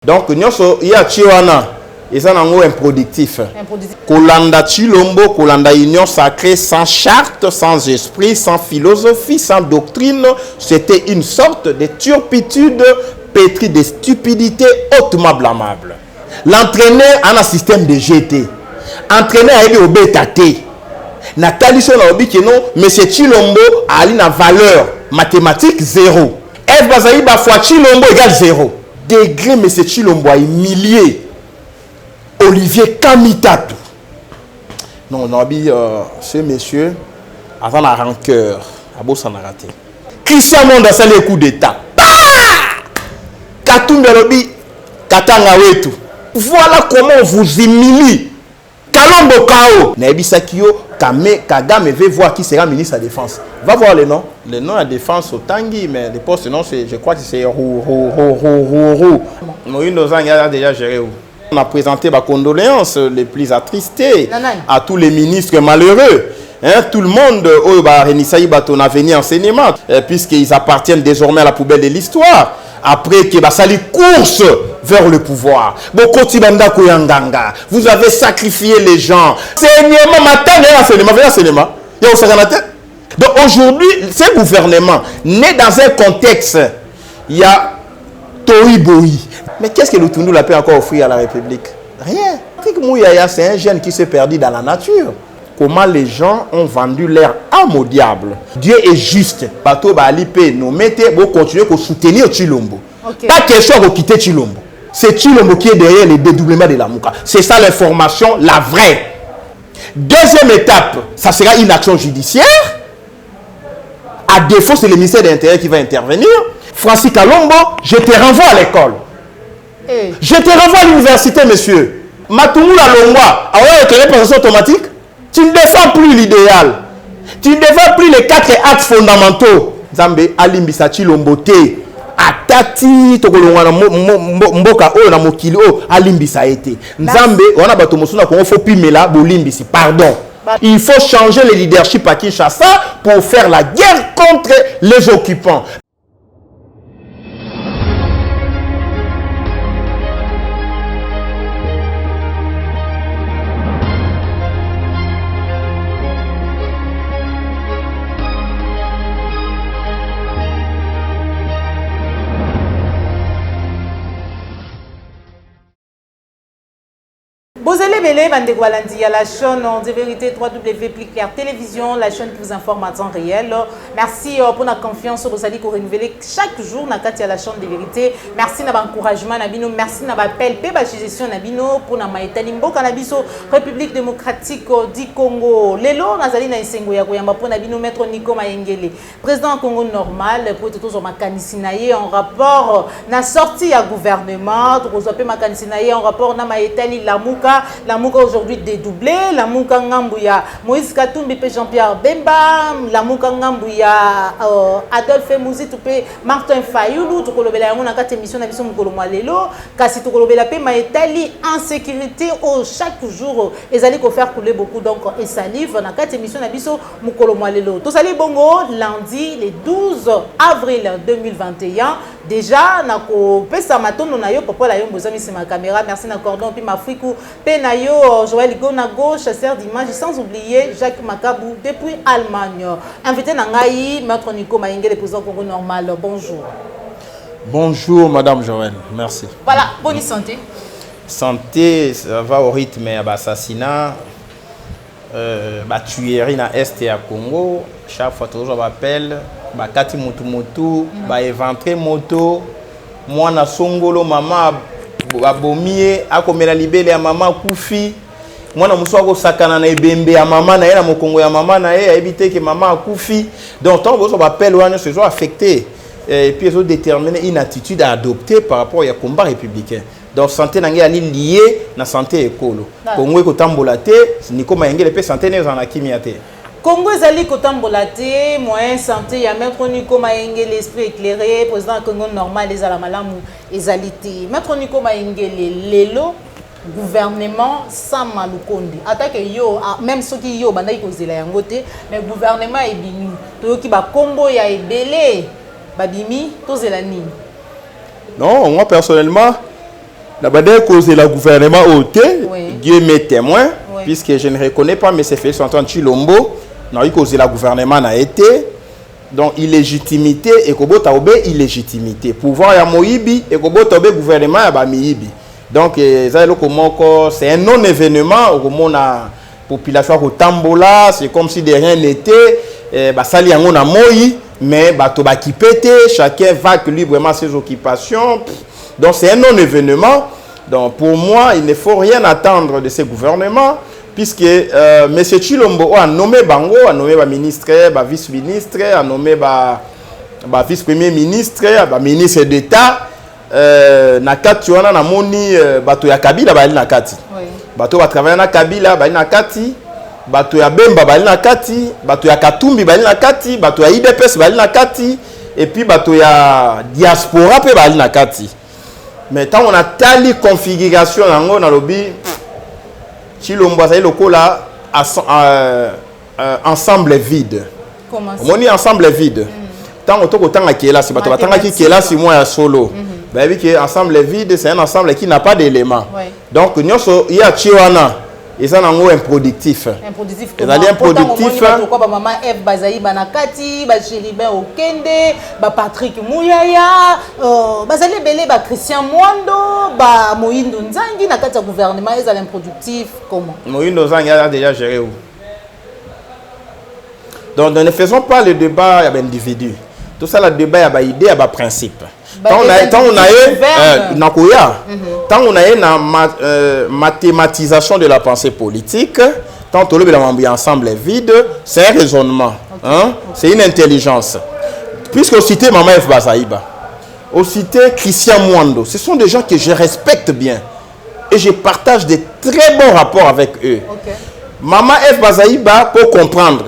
Donc nyonso ya chiwana eza nango improductif. Kolanda Chilombo, kolanda union sacrée sans charte, sans esprit, sans philosophie, sans doctrine, c'était une sorte de turpitude pétrie de stupidité hautement blâmable. L'entraîneur a un système de GT. Entraîneur a été au BTT. Nathalie Sonaobi que non, mais c'est Chilombo a une valeur mathématique 0. F Bazaïba fois Chilombo égale 0. Degré, mais c'est Chilombo a humilié Olivier Kamitatu. Non, on a dit, ce monsieur, avant la rancœur, à beau s'en a raté. Christian Monde a salé le coup d'état. Katumbi Alobi, Katanga Wetu. Voilà comment on vous humilie. Kalombo Kao. Naebisakio, Kagame veut voir qui sera ministre de la Défense. Va voir les noms. Les noms à défense au Tanguy, mais les postes, non, je crois que c'est Rou. Moïse Nozang a déjà géré où. On a présenté ma condoléances les plus attristées à tous les ministres malheureux. Hein, tout le monde, on a venu enseignement, puisqu'ils appartiennent désormais à la poubelle de l'histoire. Après que Basali course vers le pouvoir. Vous avez sacrifié les gens. Donc aujourd'hui, ce gouvernement, né dans un contexte, il y a Toïboï. Mais qu'est-ce que le Tundu l'a pu encore offrir à la République? Rien. C'est un jeune qui s'est perdu dans la nature. Comment les gens ont vendu leur âme au diable. Dieu est juste. Bateau Balipe, nous mettez, vous continuez à soutenir Chilombo. Okay. Pas question de quitter Chilombo. C'est Chilombo qui est derrière les dédoublements de la Mouka. C'est ça l'information, la vraie. Deuxième étape, ça sera une action judiciaire. À défaut, c'est le ministère de l'Intérieur qui va intervenir. Francis Kalombo, je te renvoie à l'école. Hey. Je te renvoie à l'université, monsieur. Matumula Longwa, avoir une réponse automatique. Tu ne défends plus l'idéal. Tu ne défends plus les 4 actes fondamentaux. Zambe alimbisa Chilombo te. Atati tokolongwa na mboka oyo na mokili o alimbisa ete. Nzambe wana bato mosuna ko faut pimela bolimbisi. Pardon. Il faut changer le leadership à Kinshasa pour faire la guerre contre les occupants. Vous allez mêler à la chaîne de vérité www.clair télévision, la chaîne qui vous informe en temps réel. Merci pour la confiance que vous allez renouveler chaque jour dans la chaîne de vérité. Merci pour l'encouragement, merci pour l'appel, pour la gestion pour la Maïtalimbo, République démocratique du Congo. Lelo, Nazali na Isengo ya Koyamba pour Nabino Maître Nico Mayengele, président Congo normal, pour tout le mécanisinaye en rapport na sortie à gouvernement, tout le mécanisinaye en rapport na Maïtali Lamouka. La Mouka aujourd'hui dédoublée, la Mouka Ngambouya, Moïse Katumbi, Jean-Pierre Bemba, la Mouka Ngambouya, Adolphe Mouzi, Martin Fayoulou, tout le monde a quatre émissions d'Abisso Moukolomoualelo, Kassi tout le monde a Maïtali en sécurité chaque jour, ils allaient faire couler beaucoup d'encre et salive dans quatre émissions d'Abisso Moukolomoualelo. Tout ça les bongo lundi, le 12 avril 2021. Déjà, nako pesa matono na yo papa la yo mbozami c'est ma caméra. Merci na cordon puis ma frikou Penayo Joël Gonago chasseur d'images sans oublier Jacques Makabou depuis Allemagne. Invité na ngai Maître Nico Mayengele président Congo normal. Bonjour. Bonjour madame Joël. Merci. Voilà, bonne santé. Santé, ça va au rythme d'assassinat. Tuerie na Est à Congo. Chaque fois toujours m'appelle. Bakati mutu éventré moto moi na songolo mama abomie akomela libele ya mama kufi mwana muswa ko sakana na ebembe ya mama na ye na mokongo ya mama na ye éviter que mama akufi donc tant vous appelle wana se sont affectés et puis ils ont déterminé une attitude à adopter par rapport au combat républicain. Donc santé nangi ali lié na santé ekolo Congo ko tambola te Nico Mayengele pe santé ne zana kimia te Congo ezali kotambolate moyen santé ya Maître Nico Mayengele l'esprit éclairé président Congo normal les ala malamu ezalité Maître Nico Mayengele lelo gouvernement sans malukondi attaque yo même ceux qui yo bandaki kozela yango te mais gouvernement ebimi toyoki ba kombo ya ebele babimi tozela nini. Non, moi personnellement D'abord, cause de la gouvernement ôté, Oui. Dieu m'est témoin, Oui. puisque je ne reconnais pas M. Félix Antoine Tshilombo, non, il cause de la gouvernement n'a été, donc illégitimité, et kobo taobe illégitimité. Pouvoir ya moyibi, et kobo taobe gouvernement ya ba miyibi. Donc, c'est un non-événement, au la population au Tambola, c'est comme si de rien n'était, sali yango na moyi, mais bato ba ki pété, chacun va librement ses occupations. Donc c'est un non-événement. Donc pour moi, il ne faut rien attendre de ces gouvernements, puisque M. Tshilombo a nommé Bango, a nommé ministre, vice-ministre, a nommé vice-premier ministre, ministre d'État. Nakati wana na moni bato ya Kabila bali nakati. Bato ba travailler na Kabila bali nakati. Bato ya Bemba bali nakati, bato ya Katumbi bali nakati, bato ya IDPS bali nakati, et puis bato ya diaspora pe bali nakati. Mais tant on a telle configuration nango na lobi Tshilombo ça lokola ensemble vide. Comment ça? On dit ensemble vide. Tant on toko tanga kelasi bato batanga ki kelasi moi ya solo. Bah oui que ensemble vide c'est un ensemble qui n'a pas d'éléments. Donc nyonso ya chiwana ils ont un improductif. Improductif. Improductif. Maman Eve Bazaï Banakati, Chéribin Okende, Patrick Mouyaya, Bazali Belé, Christian Mwando, Moïndo Nzangi, Nakata gouvernement, ils ont improductif. Comment? Moïndo Nzangi a déjà géré où? Donc ne faisons pas le débat avec l'individu. Tout ça, le débat il y a idée, il y a principe. Tant on a une mathématisation de la pensée politique, tant on le ensemble est vide, c'est un raisonnement, hein? C'est une intelligence. Puisque au cité Maman F. Bazaïba, au cité Christian Mwando, ce sont des gens que je respecte bien et je partage de très bons rapports avec eux. Maman F. Bazaïba, pour comprendre,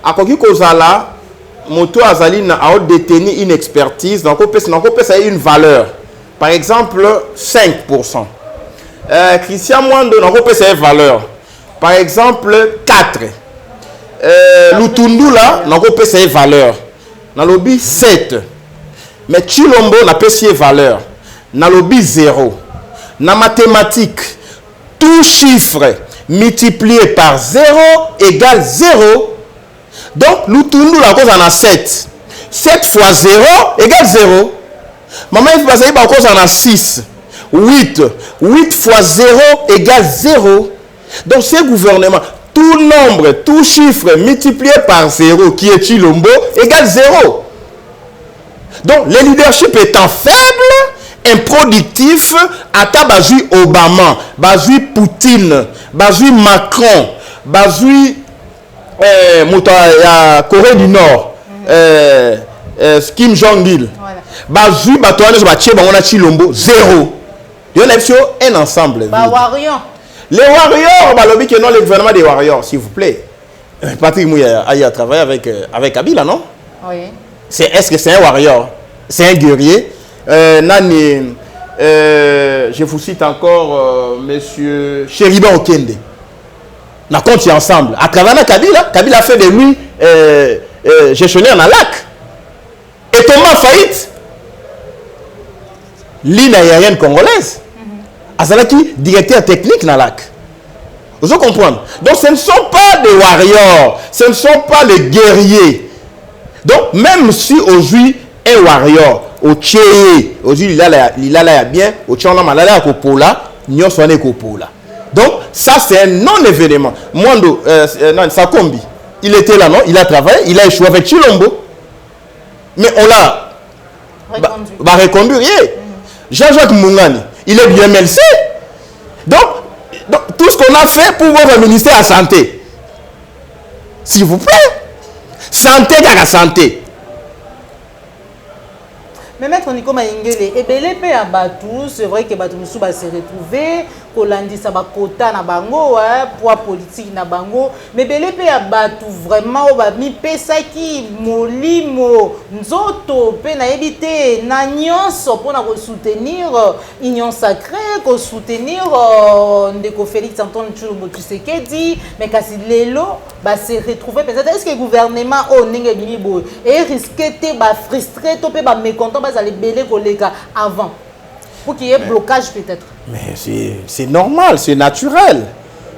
à quoi Kozala, Moto Azali a détenu une expertise, donc on peut une valeur. Par exemple, 5%. Christian Mwando, donc on peut une valeur. Par exemple, 4. Lutundula, donc on peut une valeur. Nalobi 7. Mais Tshilombo n'a pas une valeur. Nalobi 0. Na mathématiques, tout chiffre multiplié par 0 égale 0. Donc, Lutundu la cause en a 7. 7 fois 0 égale 0. Maman, il faut la cause en a 6. 8. 8 fois 0 égale 0. Donc, ce gouvernement, tout nombre, tout chiffre multiplié par 0, qui est Tshilombo, égale 0. Donc, le leadership étant faible, improductif, à Bazui Obama, Bazui Poutine, Bazui Macron, Bazui Corée du Nord, Kim Jong-il, Bazui Batouane, Tshilombo, 0. Il y a un ensemble. Les Warriors, le gouvernement des Warriors, s'il vous plaît. Patrick Mouyaya a travaillé avec Kabila, non? Oui. Est-ce que c'est un warrior? C'est un guerrier? Je vous cite encore monsieur Chéribin Okende. On a compté ensemble. À travers Kabila, Kabila a fait de lui gestionnaire dans le lac. Et Thomas faillite. Ligne aérienne congolaise. Azalaki, directeur technique dans le lac. Vous comprenez? Donc ce ne sont pas des warriors. Ce ne sont pas les guerriers. Donc même si aujourd'hui, un warrior, au Tchéé, aujourd'hui il a bien, au Tchéé on a malade à Kopola, nous sommes à Kopola. Donc, ça, c'est un non-événement. Mwando, Sakombi, il était là, non? Il a travaillé, il a échoué avec Tshilombo. Mais on l'a reconduit. Jean-Jacques Mungani, il est bien MLC. Donc, tout ce qu'on a fait pour votre ministère de la Santé, s'il vous plaît, santé à la santé. Mais maître Nico Maingele, et belé pe à Batou, c'est vrai que Batou Moussou va se retrouver, Kolandi ça va quota na bango, poids politique na bango, mais belé pe à Batou vraiment on va mi pesa qui molimo nzoto pe na éviter na nyonso pour na soutenir union sacrée, ko soutenir ndeko Félix Antoine Tshilombo Tshisekedi, mais kasi lelo va se retrouver peut-être est-ce que le gouvernement au ndenge bimibo et risquer te ba frustré to pe ba mécontent ba les belé collègues avant. pour qu'il y ait blocage peut-être. Mais c'est normal, c'est naturel.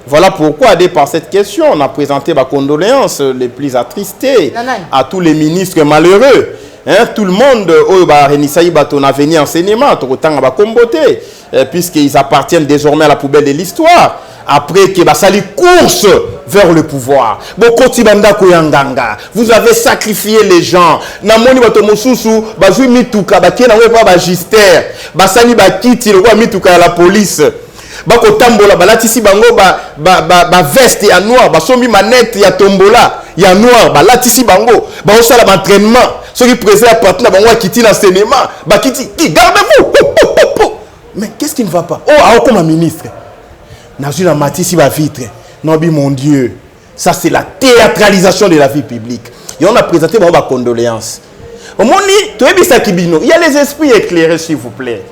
Voilà pourquoi, dès par cette question, on a présenté ma condoléances les plus attristées à tous les ministres malheureux. Hein, tout le monde, on a venu enseignement, puisqu'ils appartiennent désormais à la poubelle de l'histoire. Après que sali course vers le pouvoir. Vous avez sacrifié les gens. Namoni bato mosusu bazui mituka bakena wepa magister. Basali bakiti le mituka la police. Bako tambola balatisi bango ba veste ya noir, basombi manette ya tombola ya noir, balatisi bango, ba osala entraînement. Ceux qui président partenaire bango akiti na cinéma, bakiti qui gardez-vous. Mais qu'est-ce qui ne va pas? Oh, comme un ministre. Nazuna matisi ba vitre. Non, mon Dieu. Ça, c'est la théâtralisation de la vie publique. Et on a présenté ma condoléances. Il y a les esprits éclairés, s'il vous plaît.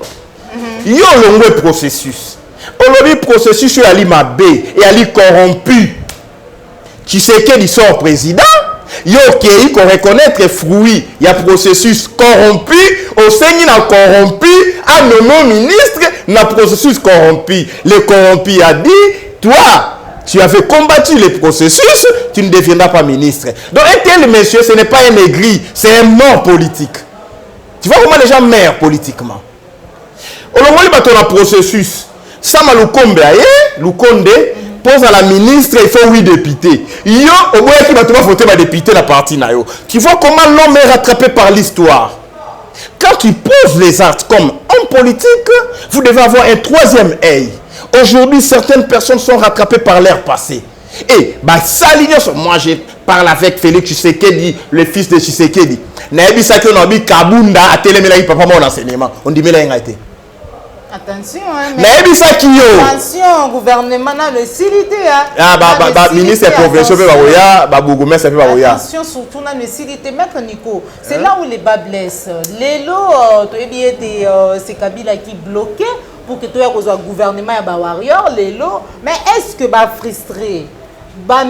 Il y a le processus. Le processus est Ali Mabé et Ali corrompu. Tu sais qu'il sort président. Il y a qu'on reconnaître les fruits. Il y a processus corrompu. Au Seigneur a corrompu. À nos ministres, n'a processus corrompu. Le corrompu a dit, toi, tu avais combattu les processus, tu ne deviendras pas ministre. Donc un tel monsieur, ce n'est pas un aigri, c'est un mort politique. Tu vois comment les gens meurent politiquement. On a un processus. Sama Lukombe, Lukonde pose à la ministre, il faut 8 députés. Yo, au moins qui va voter ma député la partie nayo. Tu vois comment l'homme est rattrapé par l'histoire. Quand tu poses les actes comme homme politique, vous devez avoir un troisième œil. Aujourd'hui, certaines personnes sont rattrapées par l'air passé. Et moi, je parle avec Félix Tshisekedi, le fils de Tshisekedi. On dit, mais attention, attention, gouvernement n'a le silité. Ministre provincial, attention, surtout dans le silité. Maître Nico, c'est là où les bas blessent. Les lots, c'est Kabila qui bloquait pour que tu aies un gouvernement et un warrior, les lots. Mais est-ce que frustré,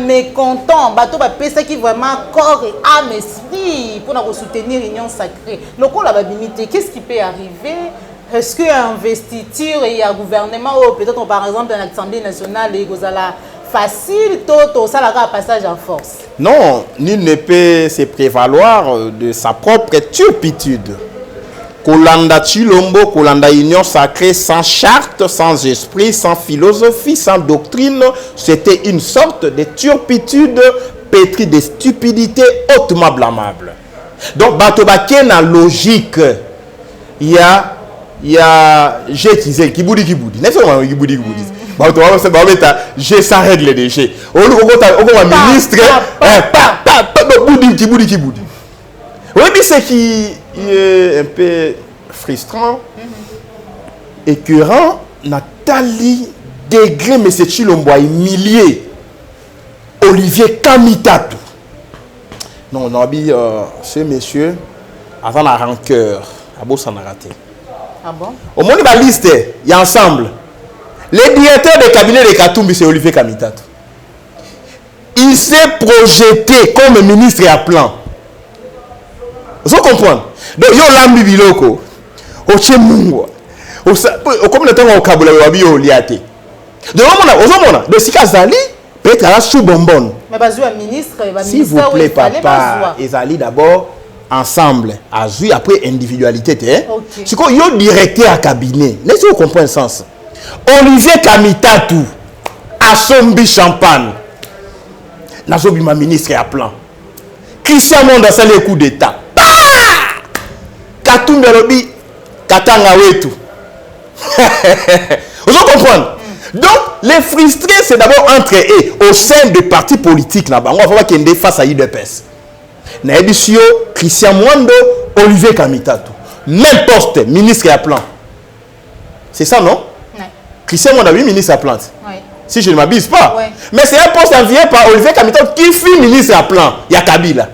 mécontent, ça qui vraiment corps et âme esprit pour nous soutenir l'union sacrée? Le coup, qu'est-ce qui peut arriver? Est-ce qu'il y a investiture et il y a un gouvernement ou peut-être par exemple dans l'Assemblée nationale et facile, tout ça la passage en force? Non, nul ne peut se prévaloir de sa propre turpitude. Kolanda Chilombo, Kolanda Union sacrée sans charte, sans esprit, sans philosophie, sans doctrine, c'était une sorte de turpitude pétrie de stupidité hautement blâmable. Donc, Batobake na logique, il y a j'ai utilisé Kiboudi. N'est-ce pas Kiboudi? J'ai sa règle de G. Au ministre, Kiboudi. Oui, mais c'est qui est un peu frustrant, écœurant, Nathalie Degré, mais c'est Chilombo humilié. Olivier Kamitatu. Non, ce monsieur, avant la rancœur, à beau s'en a raté. Ah bon? Au moins, il y a une liste, il y a ensemble. Le directeur de cabinet de Katumbi, c'est Olivier Kamitatu. Il s'est projeté comme ministre à plan. Vous comprenez? Donc, il y a l'ambi biloko. Au Tchemungo. Comme le temps au Kabula, il y a liaté. Donc, de Sika Zali, peut-être à la sous-bonbonne. Mais il y a un ministre, s'il vous plaît, papa, et Zali d'abord, ensemble, après individualité. C'est quoi, il y a un directeur à cabinet. Laissez-vous comprendre le sens. Olivier Kamitatu, Assombi Champagne. Nazobi ma ministre à plan. Christian Monda, c'est le coup d'État. Katumbi Lobi, Katanga Wetu. Vous comprenez? Donc, les frustrés, c'est d'abord entre eux, au sein des partis politiques. On va voir qu'il y a des face à UDPS. Naebisio, Christian Mwando, Olivier Kamitatu. Même poste, ministre à plan. C'est ça, non? Oui. Christian Mwando, oui, ministre à plan. Oui. Si je ne m'abuse pas. Oui. Mais c'est un poste envié par Olivier Kamitatu qui fut ministre à plan. Il y a Kabila.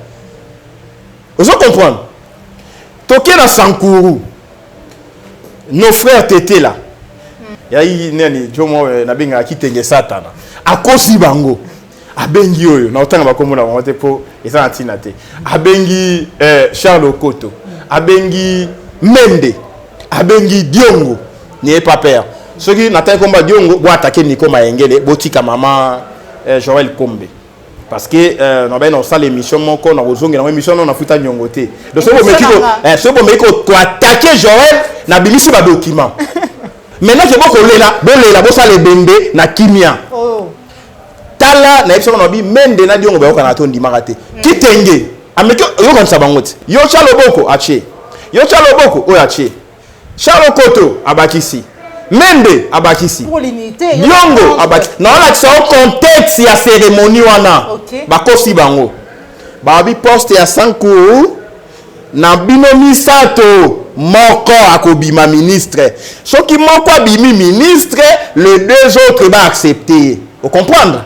Vous comprenez? Toké na Sankourou. Nos frères étaient là. Il y a des gens qui ont Satan. À Kosi Bango. A Bengi Oyo. Na otanga bakomo na wangote po eza antinate. A Bengi Charles Okoto. A Bengi Mende. A Bengi Diongo. n'ayez pas peur. Ceux qui n'attendent combat Diongo vont attaquer Nico Maengele, Botika Maman, Joël Kombe. Parce que nous avons ça l'émission, mon corps, nous avons l'émission, nous avons fait un nyongoté. Donc, ce bon mec qui attaquer Joël, n'a pas mis sur le document. Maintenant, je vais là, bon ça les bende, na kimia. Tala, na episode on a dit même de na Diongo ba okana to ndimaraté. Kitenge, ameko yo kan sabangote. Yo Chaloboko ache. Yo Chaloboko o ache. Chalokoto abakisi. Mende abakisi. Pour l'unité. Diongo abakisi. Non là c'est au contexte ya cérémonie wana. Bakosi bango. Babi poste ya Sankou na binomi sato moko akobima ministre. Soki moko abimi ministre, les deux autres va accepter. Vous comprenez?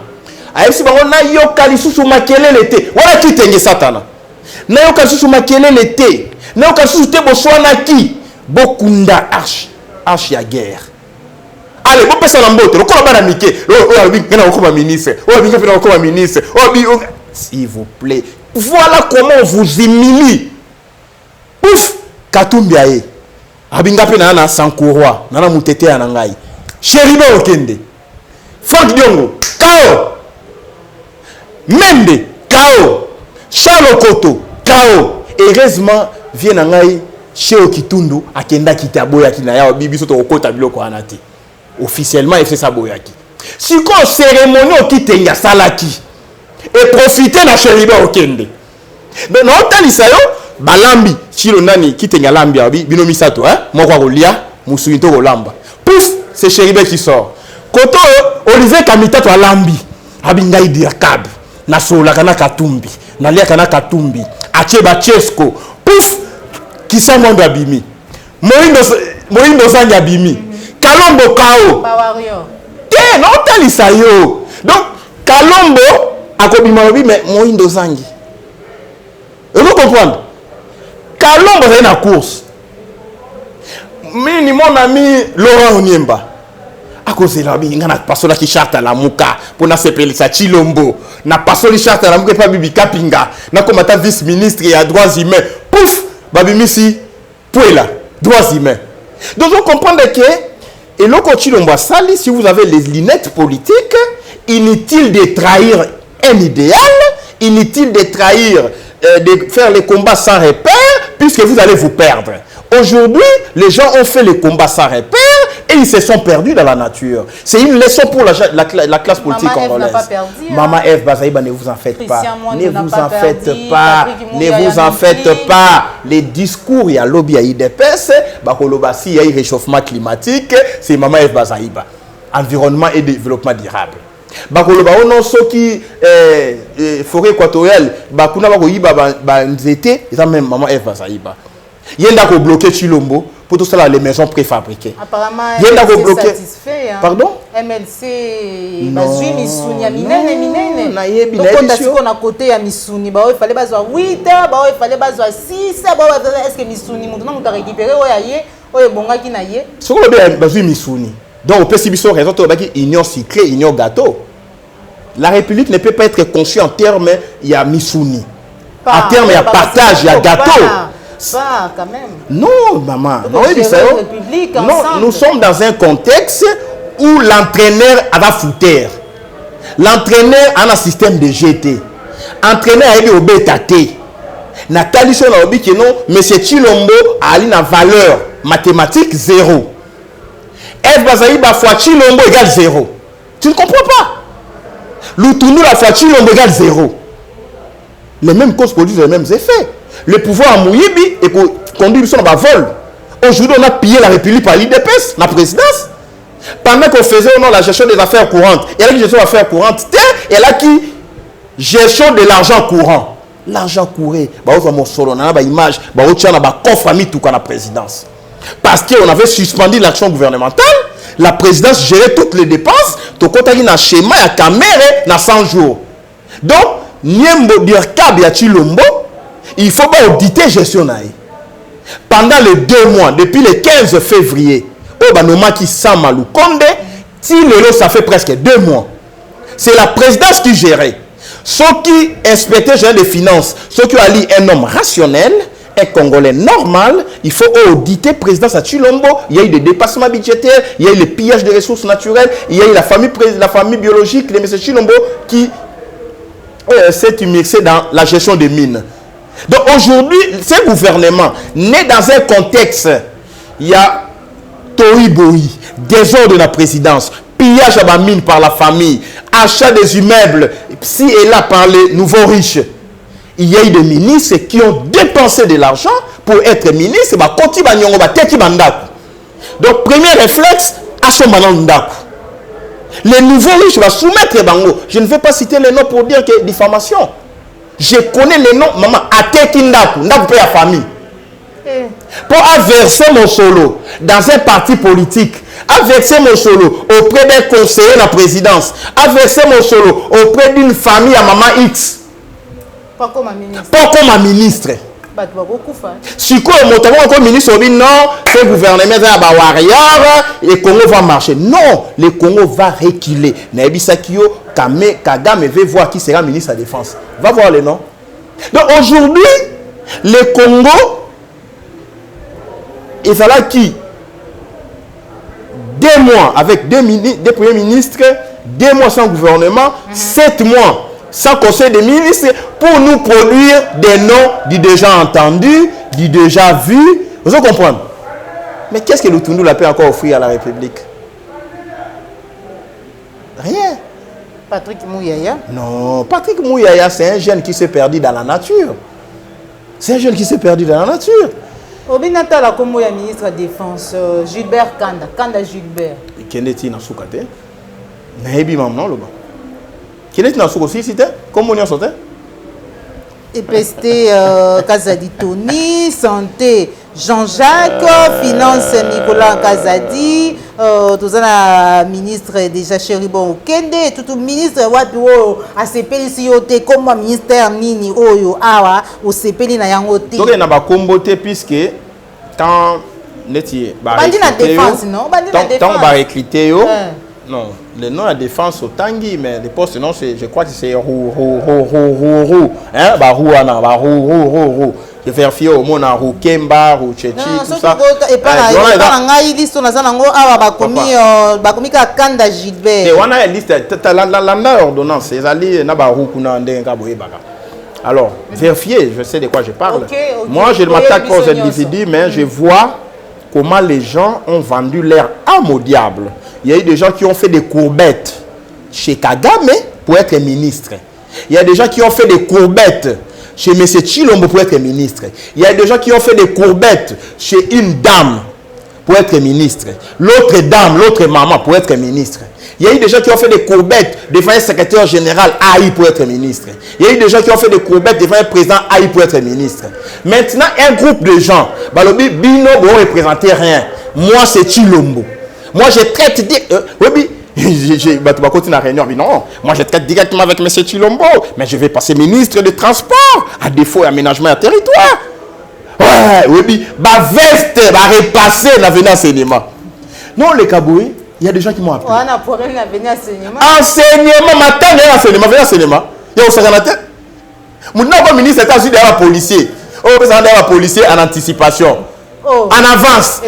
Aïe bango na yokali susu makelele te. Wala kitenge satana. Na yokali susu makelele te. Na yokali susu te boswana ki. Bokunda arche ya guerre. Allez, vous pensez à l'ambote, le combat d'amitié. Ministre. S'il vous plaît. Voilà comment on vous humilie. Pouf! Katumbi aye. Abingape na na Sankourwa. Nana mutete ya nangai. Chéribe Okende. Frank Diongo. Kao. Mende. Kao. Chalokoto. Kao. Heureusement, vient nangai. Chez Okitundu. Akenda kitaboya kinaya. Bibi soto okota biloko anati. Officiellement, il fait ça boyaki. Si qu'on cérémonie au Kitenga Salaki et profiter de la chéribe au Kende. Mais non, talisayo, balambi, chilo nani, Kitenga lambi, binomi sato, hein, mokwa rolia, musuinto rolamba. Pouf, c'est chéribe qui sort. Koto, Olivier Kamitato a lambi, abingai dirkab, na sola kana katumbi, na lia kana katumbi, acheba chesko, pouf, qui s'en monde abimi. Moïno Sanya abimi. Kalombo Kao. Eh, non, talisa yo. Donc, Kalombo, akobima obi, mais Moïndo Zangi. Vous comprenez? Kalombo, c'est une course. Mais mon ami Laurent Onyemba. À cause de la vie, on a passé la charte à la mouka pour na sepeli sa Chilombo. Na passé la charte à la mouka, pas bibi Kapinga. Na comme ta vice-ministre et à droits humains. Pouf, babi Missi, pouela, droits humains. Donc, on comprend que et le coach Chilombo Sali, si vous avez les lunettes politiques, inutile de trahir un idéal, inutile de trahir, de faire les combats sans repère, puisque vous allez vous perdre. Aujourd'hui, les gens ont fait les combats sans repère et ils se sont perdus dans la nature. C'est une leçon pour la classe politique congolaise. Maman Eve Bazaïba, ne vous en faites pas. Ne vous en faites pas. Ne vous en faites pas. Les discours, il y a lobby, il y a IDPS, il y a réchauffement climatique, c'est Maman Eve Bazaïba. Environnement et développement durable. Bakoloba ono soki forêt équatoriale bakuna bakoyiba banzete eza même Maman Eve Bazaïba. Yenda ko bloquer Chilombo pour tout ça les maisons préfabriquées. Apparemment Yenda ko bloquer. Satisfait. Hein? Pardon? MLC bazui misuni ya minene. Na yebi na émission. Donc on a côté ya misuni ba il fallait bazwa 8 ba il fallait bazwa 6 ba est-ce que misuni mutu na mutu récupérer oya ye oye bonga ki na ye. Soko be bazui misuni. Donc au pessibiso raison to baki union sucré, union gâteau. La République ne peut pas être conçue en termes il y a misuni. En termes il y a partage, il y a gâteau. Pas quand même. Non, maman. Non, nous sommes dans un contexte où l'entraîneur a foutre. L'entraîneur a un système de GT. L'entraîneur a eu au BTT. Nathalie Son a dit que non, M. Chilombo a une valeur mathématique 0. F Bazaïba fois Chilombo égale 0. Tu ne comprends pas. L'Outounu la fois Chilombo égale 0. Les mêmes causes produisent les mêmes effets. Le pouvoir à Mouyibi et pour conduire son vol. Aujourd'hui, on a pillé la République par l'IDPS, la présidence. Pendant qu'on faisait la gestion des affaires courantes, et là qui gestion des affaires courantes, et là qui gestion de l'argent courant. L'argent courant, on a mon solo, on a une image, on a un coffre à tout la présidence. Parce qu'on avait suspendu l'action gouvernementale, la présidence gérait toutes les dépenses, tout compte à un schéma, à caméra, dans 100 jours. Donc, Niembo Dirkab et Chilombo, il faut pas auditer gestion. Pendant les 2 mois, depuis le 15 février, Obanoma qui s'en malou Konde, ça fait presque 2 mois. C'est la présidence qui gérait. Ceux qui inspectaient des finances, ceux qui ont dit un homme rationnel, un Congolais normal, il faut auditer le président Chilombo. Il y a eu des dépassements budgétaires, il y a eu le pillage des ressources naturelles, il y a eu la famille biologique de M. Chilombo qui s'est immiscé dans la gestion des mines. Donc aujourd'hui, ce gouvernement, né dans un contexte, il y a Toïboï, désordre de la présidence, pillage à la mine par la famille, achat des immeubles, si et là par les nouveaux riches. Il y a eu des ministres qui ont dépensé de l'argent pour être ministres. Donc, premier réflexe, à son mandat. Les nouveaux riches vont soumettre Bango. Je ne vais pas citer les noms pour dire que diffamation. Je connais les noms, maman, à Tekindaku, Ndaku paye la famille. Pour verser mon solo dans un parti politique, à verser mon solo auprès d'un conseiller de la présidence, à verser mon solo auprès d'une famille à maman X. Pas comme un ministre. Pas comme un ministre. Si le ministre dit non, ce gouvernement va warrior et Congo va marcher. Non, le Congo va reculer. Naibisakio, Kagame veut voir qui sera ministre de la Défense. Va voir les noms. Donc aujourd'hui, le Congo, il fallait qui 2 mois avec deux premiers ministres, 2 mois sans gouvernement, 7 mois sans conseil des ministres pour nous produire des noms du déjà entendu, du déjà vu. Vous comprenez? Mais qu'est-ce que l'Outoundou la peut encore offrir à la République? Rien. Patrick Mouyaya? Non, Patrick Mouyaya, c'est un jeune qui s'est perdu dans la nature. C'est un jeune qui s'est perdu dans la nature. Obinata la comme ministre de la Défense, Gilbert Kanda Gilbert. Quel est-il dans ce côté? Naïbi maman, le bas. Quel est-il dans ce côté? C'était comment on y a sauté? EPST Kazadi Tony, Santé Jean-Jacques, Finance Nicolas Kazadi, tout ça ministre déjà Chéribon Kende, tout ministre wapi a sepeli si yote comme ministère nini oyo awa o sepeli na yango te. Donc na ba kombote puisque tant neti ba défense non, ba défense. Tant ba recruter yo. Non, le nom à défense au Tanguy, mais le poste non, je crois que c'est Rou. Hein, bah Rouana, bah Rou. Je vais faire au monde à Rou Kemba, Rou Tchétchi, tout ça. Et pas la ngai liste on a ça nango awa bakomi ka Kanda Gilbert. Et on a une liste, la ordonnance, c'est allé na ba Rou kuna ndenga boye baka. Alors, vérifiez, je sais de quoi je parle. Moi, je ne m'attaque pas aux individus, mais je vois comment les gens ont vendu leur âme au diable. Il y a eu des gens qui ont fait des courbettes chez Kagame pour être ministre. Il y a des gens qui ont fait des courbettes chez M. Chilombo pour être ministre. Il y a des gens qui ont fait des courbettes chez une dame pour être ministre. L'autre dame, l'autre maman pour être ministre. Il y a eu des gens qui ont fait des courbettes devant un secrétaire général AI pour être ministre. Il y a eu des gens qui ont fait des courbettes devant un président AI pour être ministre. Maintenant, un groupe de gens, Balobi, Bino ne représenter rien. Moi, c'est Chilombo. Moi, je traite non, moi je traite directement avec M. Chilombo, mais je vais passer ministre de transport, à défaut d'aménagement à territoire. Ouais, oui, bah veste, bah repasser l'avenir enseignement. Non, les Kaboué, il y a des gens qui m'ont appelé. On a pour l'avenir enseignement. Enseignement, matin, enseignement, enseignement. Il y a aussi un matin. Mon ministre est assis derrière un policier. On peut s'en un policier en anticipation. En avance,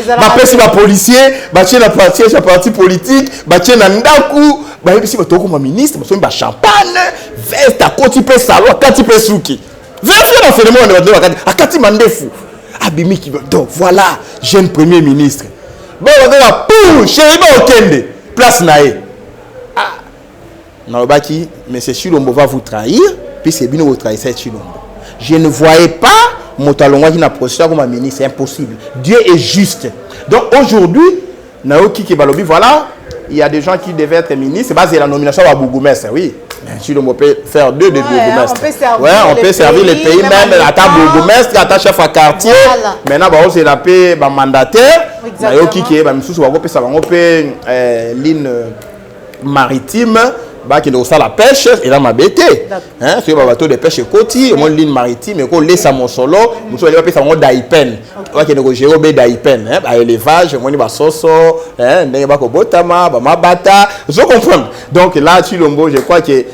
si ma policier, la parti politique, na ndaku, si ma ministre, ma champagne, veste à côté de salon, à côté de souki. Vérifiez l'enseignement à côté de fou. Abimi qui donc voilà, jeune premier ministre. Bon, on va pour chéri Okende, place nae. Ah, non, baki, mais c'est Chilombo va vous trahir, puis c'est bien vous trahir c'est Chilombo. Je ne voyais pas mon talon qui n'a procédé comme un ministre, c'est impossible. Dieu est juste. Donc aujourd'hui, Naoki Kibalobi, voilà, il y a des gens qui devaient être ministres, c'est basé la nomination à Bougoumestre, oui. Si on peut faire 2 de Bougoumestre. On peut servir les pays, même à ta Bougoumestre, à ta chef à quartier. Maintenant, c'est la paix mandataire. Naoki qui est, ligne maritime. qui nous la pêche et là ma bête hein c'est bateau de pêche côté mon ligne maritime et qu'on laisse à mon solo nous allons appeler ça mon daipen qui nous gérer be daipen hein ba élevage mon ba soso hein ndenge ba ko botama ba mabata vous comprenez donc là Tshilombo je crois que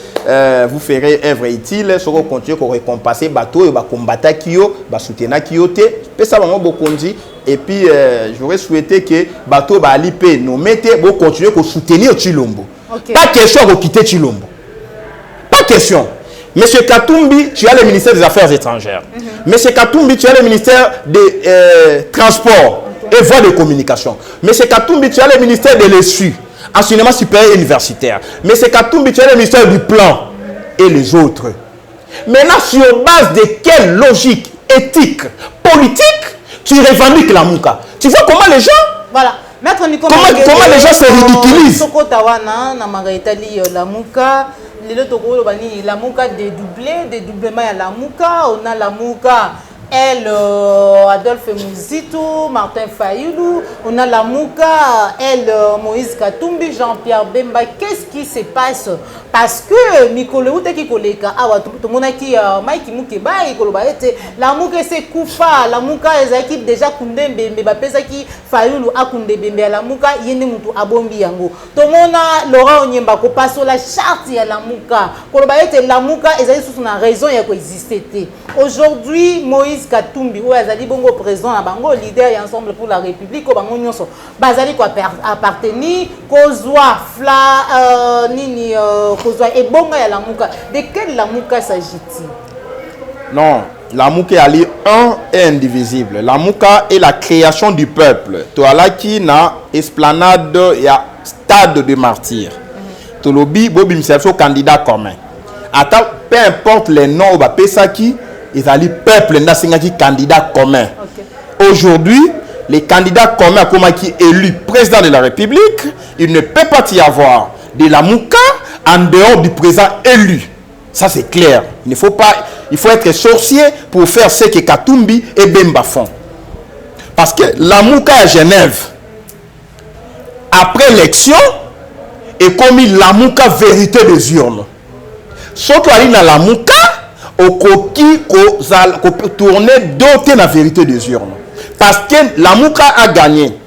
vous ferez œuvre utile sur continuer qu'on récompenser bateau et ba combattre kio ba soutenir kioté pe ça vraiment beaucoup dit et puis j'aurais souhaité que bateau ba alipé nous mettez pour continuer qu'on soutenir Tshilombo. Okay. Pas question de quitter Tshilombo. Pas question. Monsieur Katumbi, tu as le ministère des Affaires étrangères. Monsieur Katumbi, tu as le ministère des Transports et Voies de communication. Monsieur Katumbi, tu as le ministère de l'ESU, enseignement supérieur universitaire. Monsieur Katumbi, tu as le ministère du Plan et les autres. Maintenant, sur base de quelle logique éthique, politique, tu revendiques la Mouka? Tu vois comment les gens... Voilà. Comment les gens se ridiculisent? La Mouka, la Mouka dédoublement à la Mouka, on a la Mouka, elle, Adolphe Mouzito, Martin Fayoulou, on a la Mouka, elle, Moïse Katumbi, Jean-Pierre Bemba. Qu'est-ce qui se passe? Parce que Mikolo qui koleka awa tout le monde qui Mike Mukeba et Kolobaete la Mouka c'est Koufa la Mouka les équipes déjà Kundembe mais ba pesa qui Fayoulou a Kundembe la Mouka yene mutu abombi yango tout le monde Laurent Onyemba ko passe la charte ya la Mouka Kolobaete la Mouka ezali sous na raison ya ko exister. Aujourd'hui Moïse Katumbi ou azali bongo président na bango leader et ensemble pour la République ko bango nyonso bazali ko appartenir kozwa fla nini et bonga ya la Mouka. De quelle la Mouka s'agit-il? Non, la Mouka est un et indivisible. La Mouka est la création du peuple. Toala qui na esplanade et stade de martyr. Tolobi bobi msefo candidat commun. Ata peu importe les noms ba pesaki, ils ali peuple na singaki candidat commun. Aujourd'hui, les candidats communs comme qui élu président de la République, il ne peut pas y avoir de la Mouka en dehors du président élu. Ça c'est clair. Il faut être sorcier pour faire ce que Katumbi et Bemba font. Parce que la Mouka à Genève, après l'élection, est commis la Mouka vérité des urnes. Surtout à la Mouka, au coquille qu'on tourner doté la vérité des urnes. Parce que la Mouka a gagné.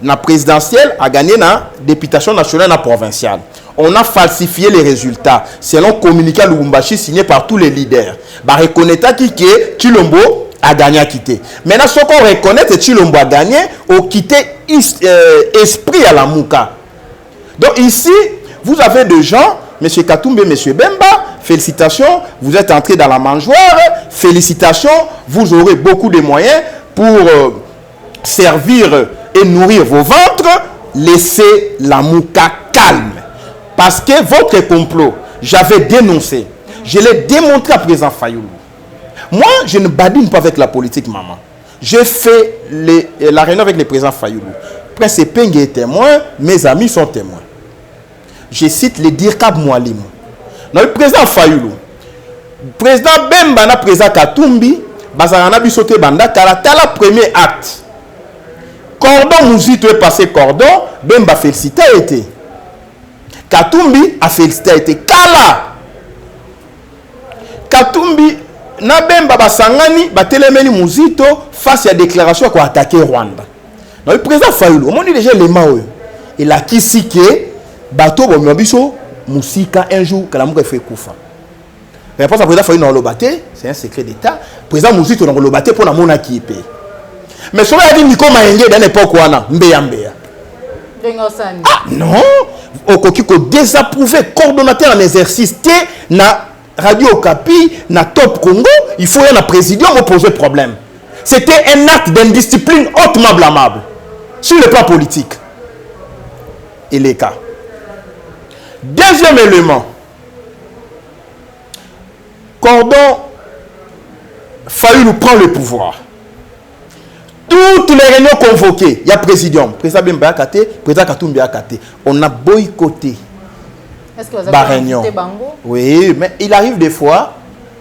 La présidentielle a gagné la députation nationale et provinciale. On a falsifié les résultats selon communiqué Lubumbashi signé par tous les leaders. Bah reconnaître que Tshilombo a gagné à quitter. Maintenant, ce qu'on reconnaît que Tshilombo a gagné, au quitté esprit à la Mouka. Donc ici, vous avez des gens, M. Katumbi, M. Bemba, félicitations, vous êtes entrés dans la mangeoire, félicitations, vous aurez beaucoup de moyens pour servir et nourrir vos ventres, laissez la Mouka calme. Parce que votre complot, j'avais dénoncé, je l'ai démontré à président Fayoulou. Moi, je ne badine pas avec la politique, maman. J'ai fait la réunion avec le président Fayoulou. Prince Peng est témoin, mes amis sont témoins. Je cite les Dirkab Moualim. Le président Fayoulou, président Bemba, président Katumbi, Bazarana Bisote Banda, Karatala, premier acte. Cordon Mouzito est passé cordon, Bemba félicité a été. Katumbi a félicité a été. Kala Katumbi, na Bemba Basangani, Batelemeni Mouzito, face à la déclaration qu'on a attaqué Rwanda. Le président Fayoulou, on dit déjà les mains. Il a quitté que Bato Bomiabiso, Moussika, un jour, que la Mouka fait Koufa. Réponse à président Fayoulou dans le bâté, c'est un secret d'État. Président Mouzito dans le bâté pour la Mona qui est payé. Mais ce qu'on a dit, Nico Maïngé, dans l'époque où on a Mbéa. Ah non! Au Kokiko désapprouvé, coordonnateur en exercice, na Radio Okapi, na Top Congo, il faut y avoir un président pour poser problème. C'était un acte d'indiscipline hautement blâmable sur le plan politique. Et les cas. Deuxième élément. Cordon Fayoulou prend le pouvoir. Toutes les réunions convoquées, il y a président Bemba a katé, président Katumbi a katé. On a boycotté. Est-ce que vous avez invité Bango? Oui, mais il arrive des fois,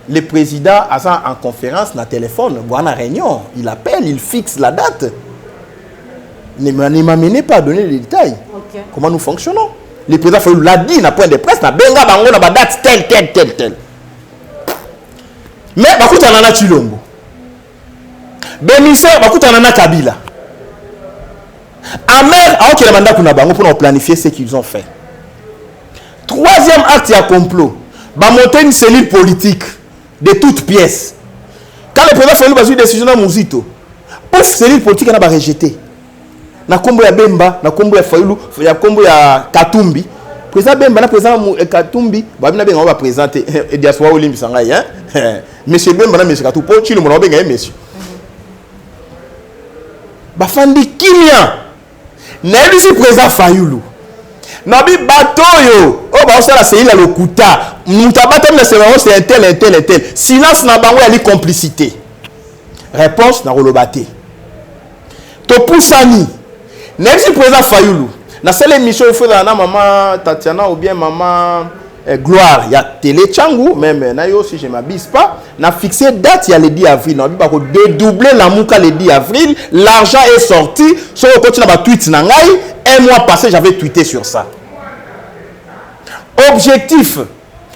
le président a ça en conférence, dans téléphone, dans la réunion, il appelle, il fixe la date. Ne m'amenez pas à donner les détails. Okay. Comment nous fonctionnons. Le président Fayulu l'a dit dans le point de presse, na benga bango na ba date tel. Mais bakuta nana Chilombo. Bémissaire bakuta nana Kabila. Amer a ok manda kuna bango pour planifier ce qu'ils ont fait. Troisième acte il y a complot. Ba monter une cellule politique de toutes pièces. Quand le président Fayulu a pris une décision dans Mouzito, pouf, cellule politique n'a pas rejeté. Na kombo ya Bemba, na kombo ya Fayulu, ya kombo ya Katumbi. Président Bemba na président Katumbi, ba bina benga va présenter diaspora Olimbi Sangai hein. Monsieur Bemba na monsieur Katumbi, po chilo mo benga monsieur. Ba fandi kimia. Na lui président Fayulu. Nabi batoyo, oh ba osala c'est la lokuta. Mutabata na c'est un tel. Silence na bango ya li complicité. Réponse na rolobate. To poussani. N'est-ce président Fayulu. Na seule émission il faut na maman Tatiana ou bien maman Gloire, il y a télé Tchangou même na yo si je m'abuse pas, na fixé date il y a le 10 avril, na ba ko dédoubler la muka le 10 avril, l'argent est sorti, sur le côté na ba tweet na ngai, un mois passé j'avais tweeté sur ça. Objectif,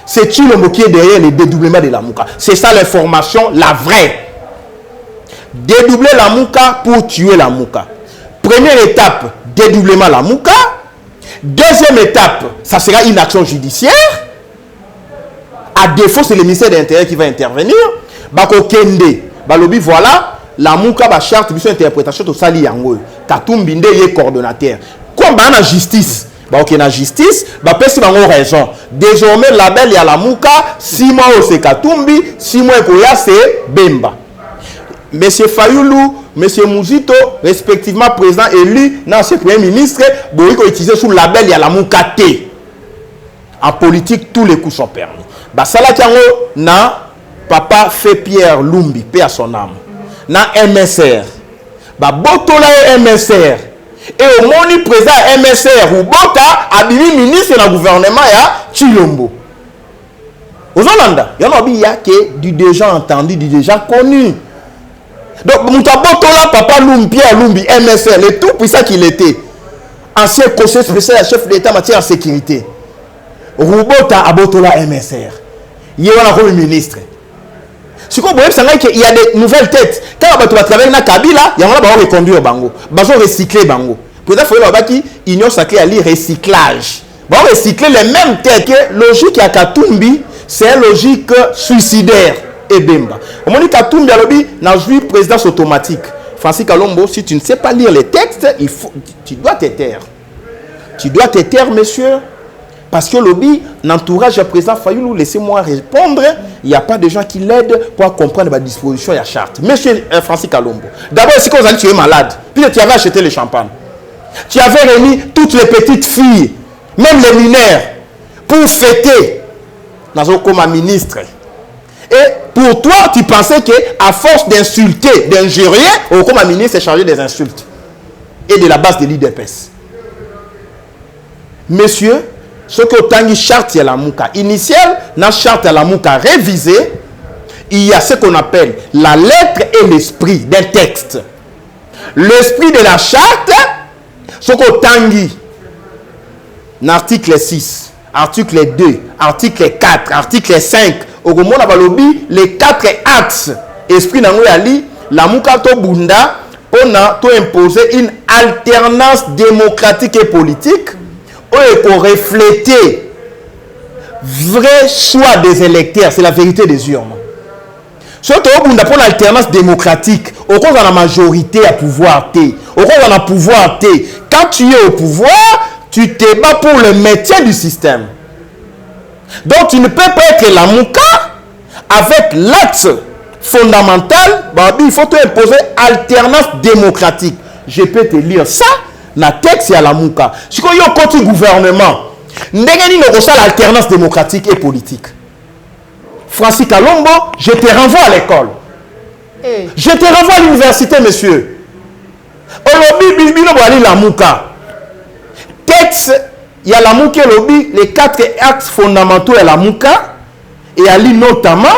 c'est Chilombo qui est derrière le dédoublement de la muka. C'est ça l'information, la vraie. Dédoubler la muka pour tuer la muka. Première étape, dédoublement la muka. Deuxième étape, ça sera une action judiciaire. À défaut, c'est le ministère de l'Intérieur qui va intervenir. Bako Kende, Balobi, voilà, la muka ba charte, mission interprétation, tout ça, liyango. Katumbi nde yé coordonnateur. Comme dans la justice, bah ok na justice, bah personne n'a raison. Désormais, label y a la muka, 6 mois c'est Katumbi, 6 mois c'est Bemba. Monsieur Fayulu, Monsieur Mouzito, respectivement président élu, dans ce premier ministre, vous utilisé sous le label, il y a la Moukate. En politique, tous les coups sont permis. Bah, ça là, na papa fait Pierre Lumbi, paix à son âme. Na MSR. Bah, Botola MSR. Et au moni président MSR, ou Bota, abimi ministre dans le gouvernement, il y a Chilombo. Aux Hollanda, il y a du déjà entendu, du déjà connu. Donc, Moutabotola, papa Lumbi, Pierre Lumbi, MSR, le tout puissant qu'il était, ancien conseiller spécial chef d'État en matière de sécurité. Roubota Abotola MSR. Il y a un ministre. Ce qu'on voit, c'est qu'il y a des nouvelles têtes. Quand on va travailler dans Kabila, il y a un reconduire Bango. Ils vont recycler Bango. Peut-être qu'il y a une union sacrée à lire recyclage. Ils vont recycler les mêmes têtes. Logique à Katumbi, c'est une logique suicidaire. Et Bemba. On dit Katumbi n'a joué présidence automatique. Francis Kalombo, si tu ne sais pas lire les textes, tu dois te taire. Tu dois te taire, monsieur. Parce que lobby, l'entourage du président Fayulu, laissez-moi répondre, il n'y a pas de gens qui l'aident pour comprendre la disposition de la charte. Monsieur Francis Kalombo, d'abord, si tu es malade, puis tu avais acheté le champagne. Tu avais réuni toutes les petites filles, même les mineurs, pour fêter dans comme ministre. Et pour toi, tu pensais qu'à force d'insulter, d'injurier, comme un ministre est chargé des insultes et de la base de l'IDPS. Monsieur, ce que Tangi charte à la Mouka initiale, dans charte à la Mouka révisée, il y a ce qu'on appelle la lettre et l'esprit d'un texte. L'esprit de la charte, ce que Tangi, l'article 6, article 2, article 4, article 5, au moment où les 4 axes, esprit d'Angoyali, la Moukato Bunda, on a imposé une alternance démocratique et politique pour refléter vrai choix des électeurs, c'est la vérité des urnes. Surtout pour l'alternance démocratique, au cours de la majorité à pouvoir T, au cours de la pouvoir T, quand tu es au pouvoir, tu te bats pour le maintien du système. Donc tu ne peux pas être la Mouka avec l'axe fondamental, il faut te imposer alternance démocratique. Je peux te lire ça dans le texte à la Mouka. Si tu as un côté gouvernement, il y a l'alternance démocratique et politique. Francis Kalombo, je te renvoie à l'école. Hey. Je te renvoie à l'université, monsieur. La Mouka. Texte, il y a la Mouka lobby, les 4 axes fondamentaux de la Mouka, et à notamment,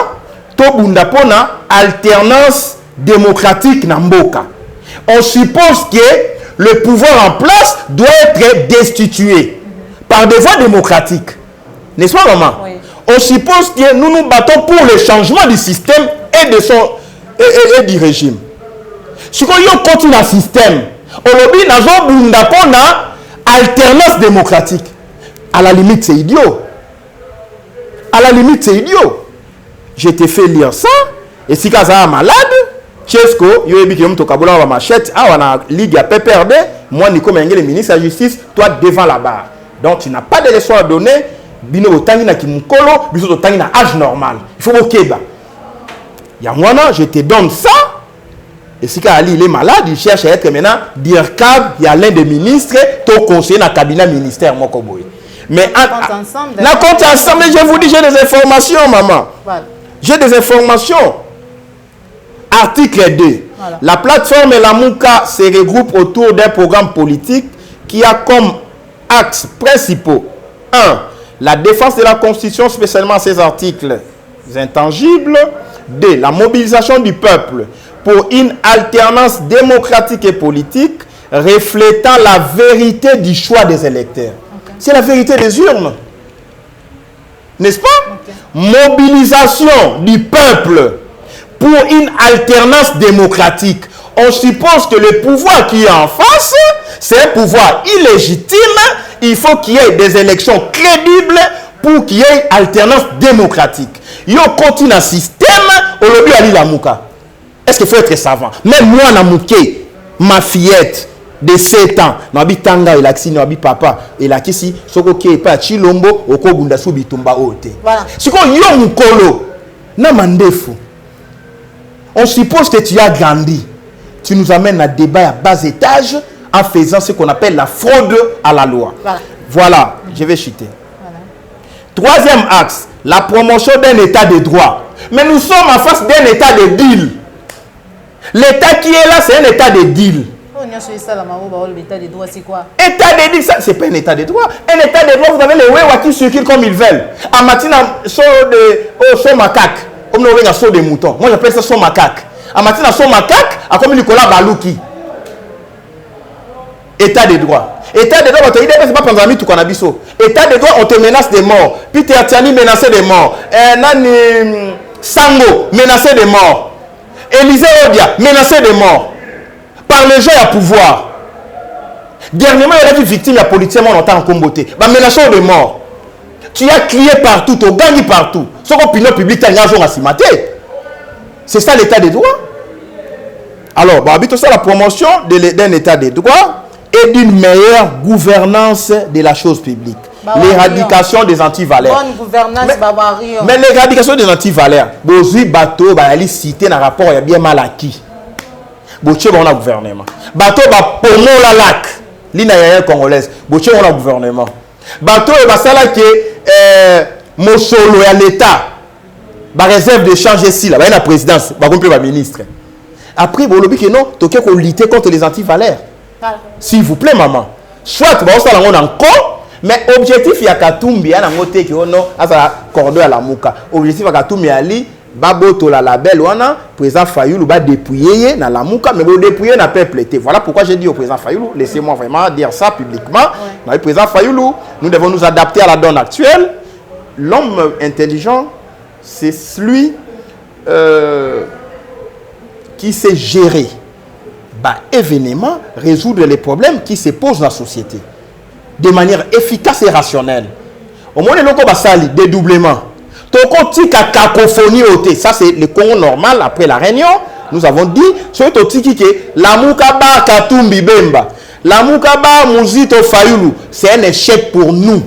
Tobundapona, alternance démocratique Namboka. On suppose que le pouvoir en place doit être destitué par des voies démocratiques. N'est-ce pas, maman? Oui. On suppose que nous nous battons pour le changement du système et, et du régime. Si on continue le système, on a alternance démocratique. À la limite, c'est idiot. À la limite, c'est idiot. Je t'ai fait lire ça. Et si tu es malade, Chesco, tu machette, on a ligue à PPRD, moi, Nico Mengele, le ministre de la Justice, toi devant la barre. Donc, tu n'as pas de leçon à donner. Bino otangi na kimukolo, biso otangi na âge normal. Il faut okeba. Yangwana, je te donne ça. Et si Ali il est malade, il cherche à être maintenant directeur, il y a l'un des ministres, ton conseiller dans le cabinet ministère Mokoboy. Mais na compte ensemble, je vous dis, j'ai des informations, maman. Voilà. J'ai des informations. Article 2. Voilà. La plateforme Lamuka se regroupe autour d'un programme politique qui a comme axes principaux 1. La défense de la Constitution, spécialement ses articles intangibles. 2. La mobilisation du peuple pour une alternance démocratique et politique reflétant la vérité du choix des électeurs. Okay. C'est la vérité des urnes. N'est-ce pas? Okay. Mobilisation du peuple pour une alternance démocratique. On suppose que le pouvoir qui est en face, c'est un pouvoir illégitime. Il faut qu'il y ait des élections crédibles pour qu'il y ait alternance démocratique. Il continue un système, au lobby Ali Lamouka. Est-ce qu'il faut être savant? Même moi, Namouké, ma fillette de 7 ans, Nabi Tanga, il a dit, Nabi Papa, il a dit, si, Soko Ké, pas Chilombo, Oko Bundasu, Bitumba, Ote. Voilà. Si on y a un colo, Namandefu, on suppose que tu as grandi. Tu nous amènes à débat à bas étage en faisant ce qu'on appelle la fraude à la loi. Voilà, je vais chuter. Voilà. Troisième axe, la promotion d'un état de droit. Mais nous sommes en face d'un état de deal. L'état qui est là, c'est un état de deal. L'état de droit, c'est quoi? État de deal, c'est pas un état de droit. Un état de droit, vous avez les Wewa qui circulent comme ils veulent. En matin, son macaque. Comme nous avons un saut de mouton. Moi, j'appelle ça son macaque. En matin, son macaque, a comme Nicolas Balouki. État de droit. État de droit, on te dit, c'est pas pendant tout qu'on a biso. État de droit, on te menace de mort. Peter Tiani menacé de mort. Nani Sango menacé de mort. Élisée Odia menacé de mort. Par les gens à pouvoir. Dernièrement, il y a une victime, il y a politicien, on entend en comboté. Menacé de mort. Tu as crié partout, tu as gagné partout. Ce qu'on opinion publique, tu as gagné à s'y mater. C'est ça l'état de droit. Alors, habite ça la promotion d'un état de droit et d'une meilleure gouvernance de la chose publique. L'éradication des antivaleurs. Bonne gouvernance, mais l'éradication des antivaleurs. Bozi bateau, il cité dans le rapport, il y a bien mal acquis. Boché, on a gouvernement. Bateau, pomo la lac. L'ina y congolaise. Boché, on a gouvernement. Bateau, ça là que Mosolo et l'État. Réserve de changer ici, là, la présidence, la ministre. Après, vous avez dit que non, tu as lutter contre les antivaleurs. S'il vous plaît, maman. Soit, on a encore, mais objectif, il y a Katumbi, il y a un côté qui est cordon à la mouka. Objectif, il y a Katumbi, Baboto la label, on a président Fayoulou, va dépouiller dans la mouka, mais vous dépouiller n'a pas plété. Voilà pourquoi j'ai dit au président Fayoulou, laissez-moi vraiment dire ça publiquement. Ouais. Le président Fayoulou, nous devons nous adapter à la donne actuelle. L'homme intelligent, c'est celui qui sait gérer événements, résoudre les problèmes qui se posent dans la société de manière efficace et rationnelle. Au moins, il y a un dédoublement. Cacophonie, ça c'est le Congo normal après la réunion. Nous avons dit, la Moukaba Katumbi Bemba, la Moukaba Mouzito Fayoulou, c'est un échec pour nous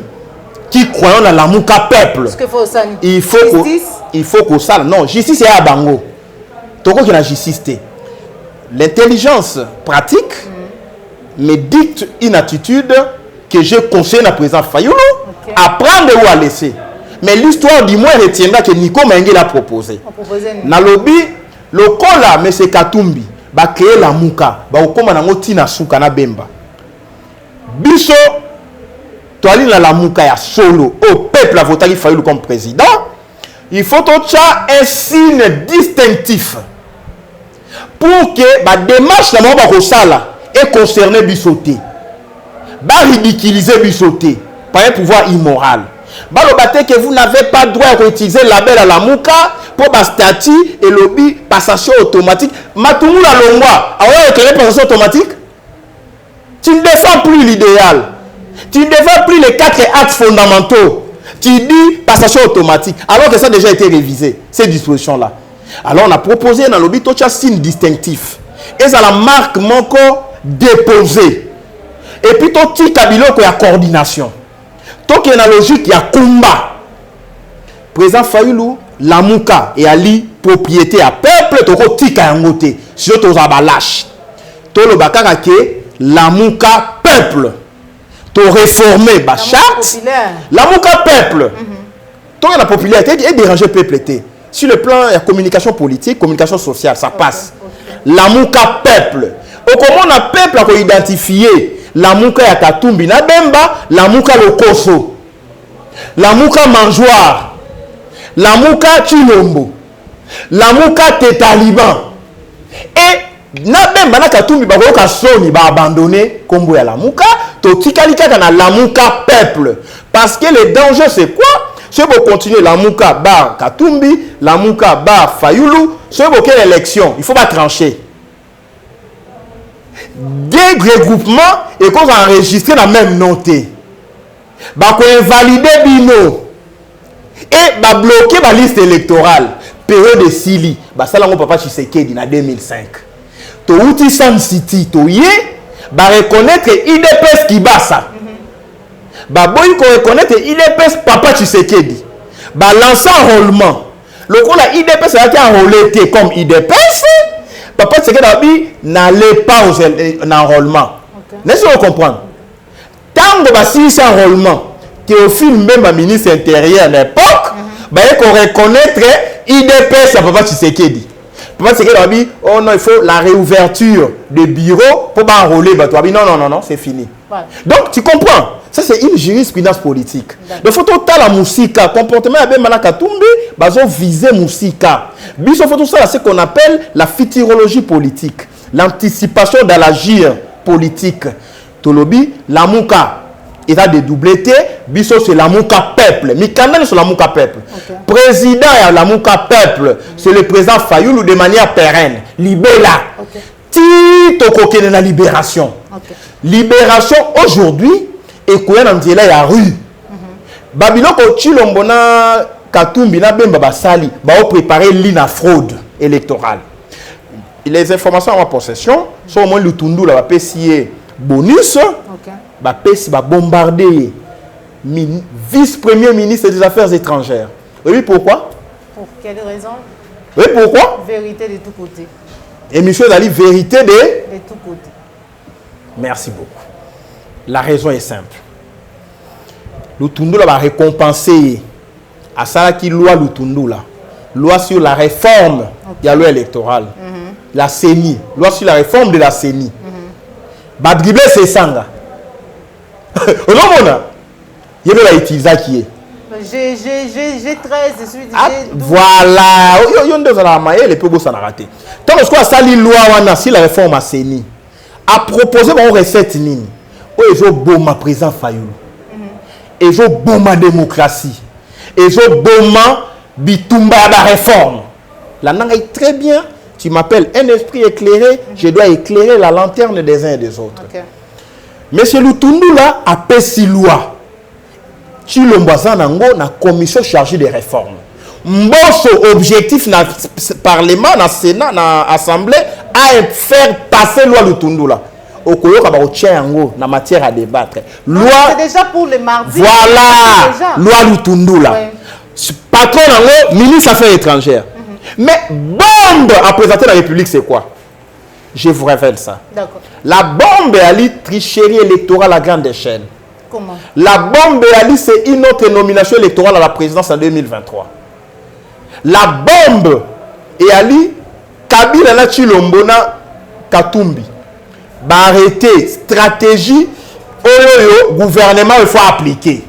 qui croyons dans la Mouka peuple. Il faut que ça. Non, justice c'est à Bango. Toko qui a justice. L'intelligence pratique me dicte une attitude que je conseille à président Fayoulou à prendre ou à laisser. Mais l'histoire du moins retiendra que Nico Mengele a proposé. Dans le lobby, le cola, M. Katumbi, va créer la Mouka, va au Tina Soukana Bemba. Biso, toi, la Mouka ya solo, au peuple a voté Fayoulou comme président. Il faut un signe distinctif pour que la démarche de la et concerner Bissoté, ridiculiser Bissoté. par un pouvoir immoral. Balobate que vous n'avez pas droit à utiliser le label à la Mouka pour le statut et lobby passation automatique. Matumou la longwa, alors éclairé passation automatique. Tu ne défends plus l'idéal. Tu ne défends plus les 4 actes fondamentaux. Tu dis passation automatique, alors que ça a déjà été révisé, ces dispositions-là. Alors on a proposé dans le lobby tout un signe distinctif. Et ça la marque encore déposée. Et puis tout petit cabilo qui a coordination. Tout qui est dans la logique, il y a combat. Président Fayoulou, la Mouka et Ali, propriété à peuple, tout petit qui a un côté. Surtout aux abalaches. Tout le bakara qui est la Mouka peuple. Tout réformer, bah charte. La Mouka peuple. Tout la popularité et déranger peuple. Sur le plan de la communication politique, communication sociale, ça passe. La Mouka peuple. Comment on a peuple à identifier la Mouka ya Katumbi na Bemba, la Mouka Lokoso, la Mouka Manjoire, la Mouka Chilombo, la Mouka Tétaliban. Et na Bemba na Katumbi bakoka soni ba abandonné kombo ya la Mouka, to tikalika na la Mouka peuple. Parce que le danger c'est quoi? Si vous continuez la Mouka bar Katumbi, la Mouka bar Fayoulou, si vous avez l'élection, il ne faut pas trancher. Des regroupements et qu'on va enregistrer la même noté. Bah qu'on invalider bino et bah bloquer la liste électorale période de Sili. Bah ça là mon papa Tshisekedi en 2005. To outi Sam City to yé bah reconnaître IDPS qui bat ça. Bah boy qu'on reconnaître IDPS papa Tshisekedi. Bah lancer enrôlement. Le coup la IDPS a été enrôlé comme IDPS. Papa Tshisekedi n'allait pas aux enrôlements. N'est-ce pas comprendre? Tant que si c'est enrôlement, Théophile même le ministre intérieur à l'époque, il faut reconnaître IDPS à Papa Tshisekedi. Papa Tshisekedi a dit, oh non, il faut la réouverture des bureaux pour enrôler. Non, c'est fini. Ouais. Donc tu comprends? Ça c'est une jurisprudence politique. Il faut tout la musique, comportement avec Malakatumbi, bazo viser musique. Il faut tout ça, c'est ce qu'on appelle la futurologie politique, l'anticipation dans l'agir politique. Tolobi, la Mouka, il a dédoublé, biso c'est la Mouka peuple, mais quand même c'est la Mouka peuple. Président à la Mouka peuple, c'est le président Fayoulou de manière pérenne. Libéla. Tito kokene na libération. Libération aujourd'hui. Et qu'on a dit là il y a rue. Babylone ko Chilombona Katumbi na Bemba Basali va préparer l'ina fraude électorale. Les informations en ma possession sont au moins le Tundu là va payer bonus. Va payer va bombarder vice-premier ministre des Affaires étrangères. Oui pourquoi? Pour quelle raison? Oui pourquoi? Vérité de tous côtés. Et monsieur Dali vérité de tous côtés. Merci beaucoup. La raison est simple. Lutundula va récompenser à ça qui loi Lutundula. Loi sur la réforme de la loi électorale. La CENI. Loi sur la réforme de la CENI. Badribé c'est sanga. On a il va utiliser qui est. J'ai 13, je suis voilà. Yo ndo za la maye les peu ça n'a raté. Tant que quoi ça li loi wana si la réforme à CENI a proposé une recette nini. Et je bombe ma président Fayoulou. Et je bombe ma démocratie. Et je bombe bitumba la réforme. La langue est très bien. Tu m'appelles un esprit éclairé. Je dois éclairer la lanterne des uns et des autres. Monsieur Lutundu là a péci loi. Tu l'emboisan nango na commission chargée des réformes. Mon objectif na parlement, na sénat, na assemblée à faire passer loi Lutundu là. Au Koyoka ba tchengo na matière à débattre. Loi c'est déjà pour le mardi. Voilà. Loi Lutundu là. Patron nango ministre des Affaires étrangères. Mais bombe à présenter la République c'est quoi? Je vous révèle ça. D'accord. La bombe est ali tricherie électorale à grande échelle. Comment? La bombe est ali c'est une autre nomination électorale à la présidence en 2023. La bombe est ali Kabila na Chilombona Katumbi. Arrêter stratégie au gouvernement il faut appliquer.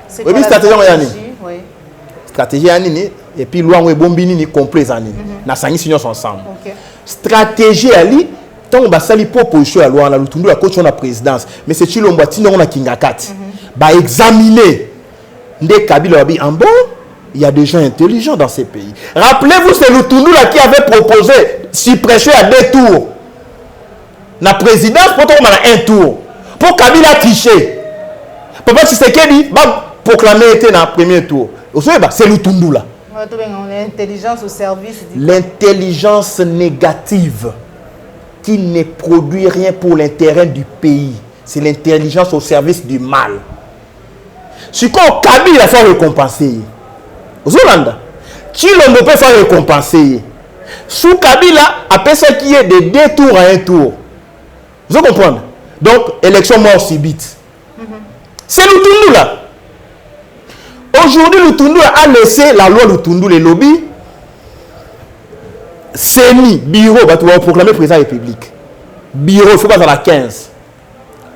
C'est quoi la stratégie? Oui. Stratégie anini et puis loi bombini ni complet anini. Na sangi signon ensemble. Stratégie ali tant ba sali proposition à loi na lutundu la coach na présidence mais c'est Chilombo tino na kingakat. bah examiner des Kabila en bon, il y a des gens intelligents dans ces pays. Rappelez-vous, c'est Lutundula qui avait proposé suppression à 2 tours. La présidence, pour qu'on a un tour. Pour Kabila tricher. Papa Tshisekedi va proclamer était dans le premier tour. C'est Lutundula. L'intelligence au service. L'intelligence négative qui ne produit rien pour l'intérêt du pays. C'est l'intelligence au service du mal. Ce qu'on Kabila faut récompenser. Zolanda, Chilombo peut faire récompenser. Sous Kabila, après ça qui est de 2 tours à 1 tour. Vous comprenez? Donc, élection mort subite. C'est Lutundula. Aujourd'hui, Lutundula a laissé la loi Lutundula, les lobbies. Seni, bureau, tu vas proclamer président de la République. Bureau, il faut pas dans la 15.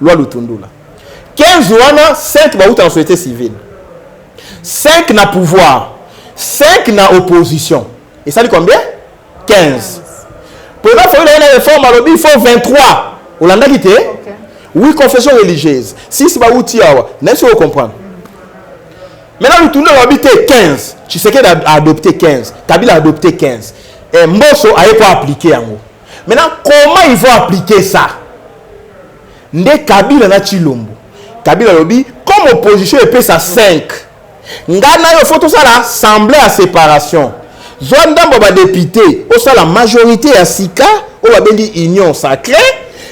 Loi Lutundula. 15 wana, 5 va dans la société civile. 5 na pouvoir. 5 na opposition. Et ça dit combien? 15. Pour la réforme à lobby, il faut 23. Hollanda qui était? Oui, confession religieuse. 6 ba outi awa. N'est-ce que vous comprenez? Maintenant, le tournoi va habiter 15. Tu sais qu'elle a adopté 15. Kabila a adopté 15. Et Mbosso a pas appliqué en haut. Maintenant, comment ils vont appliquer ça? Nde Kabila na Chilombo. Kabila lobby, comme opposition, il pèse à 5. Ngana yo faut tout ça l'assemblée à séparation. Zondambo ba député, au ça la majorité à Sika, au va bendi union sacrée.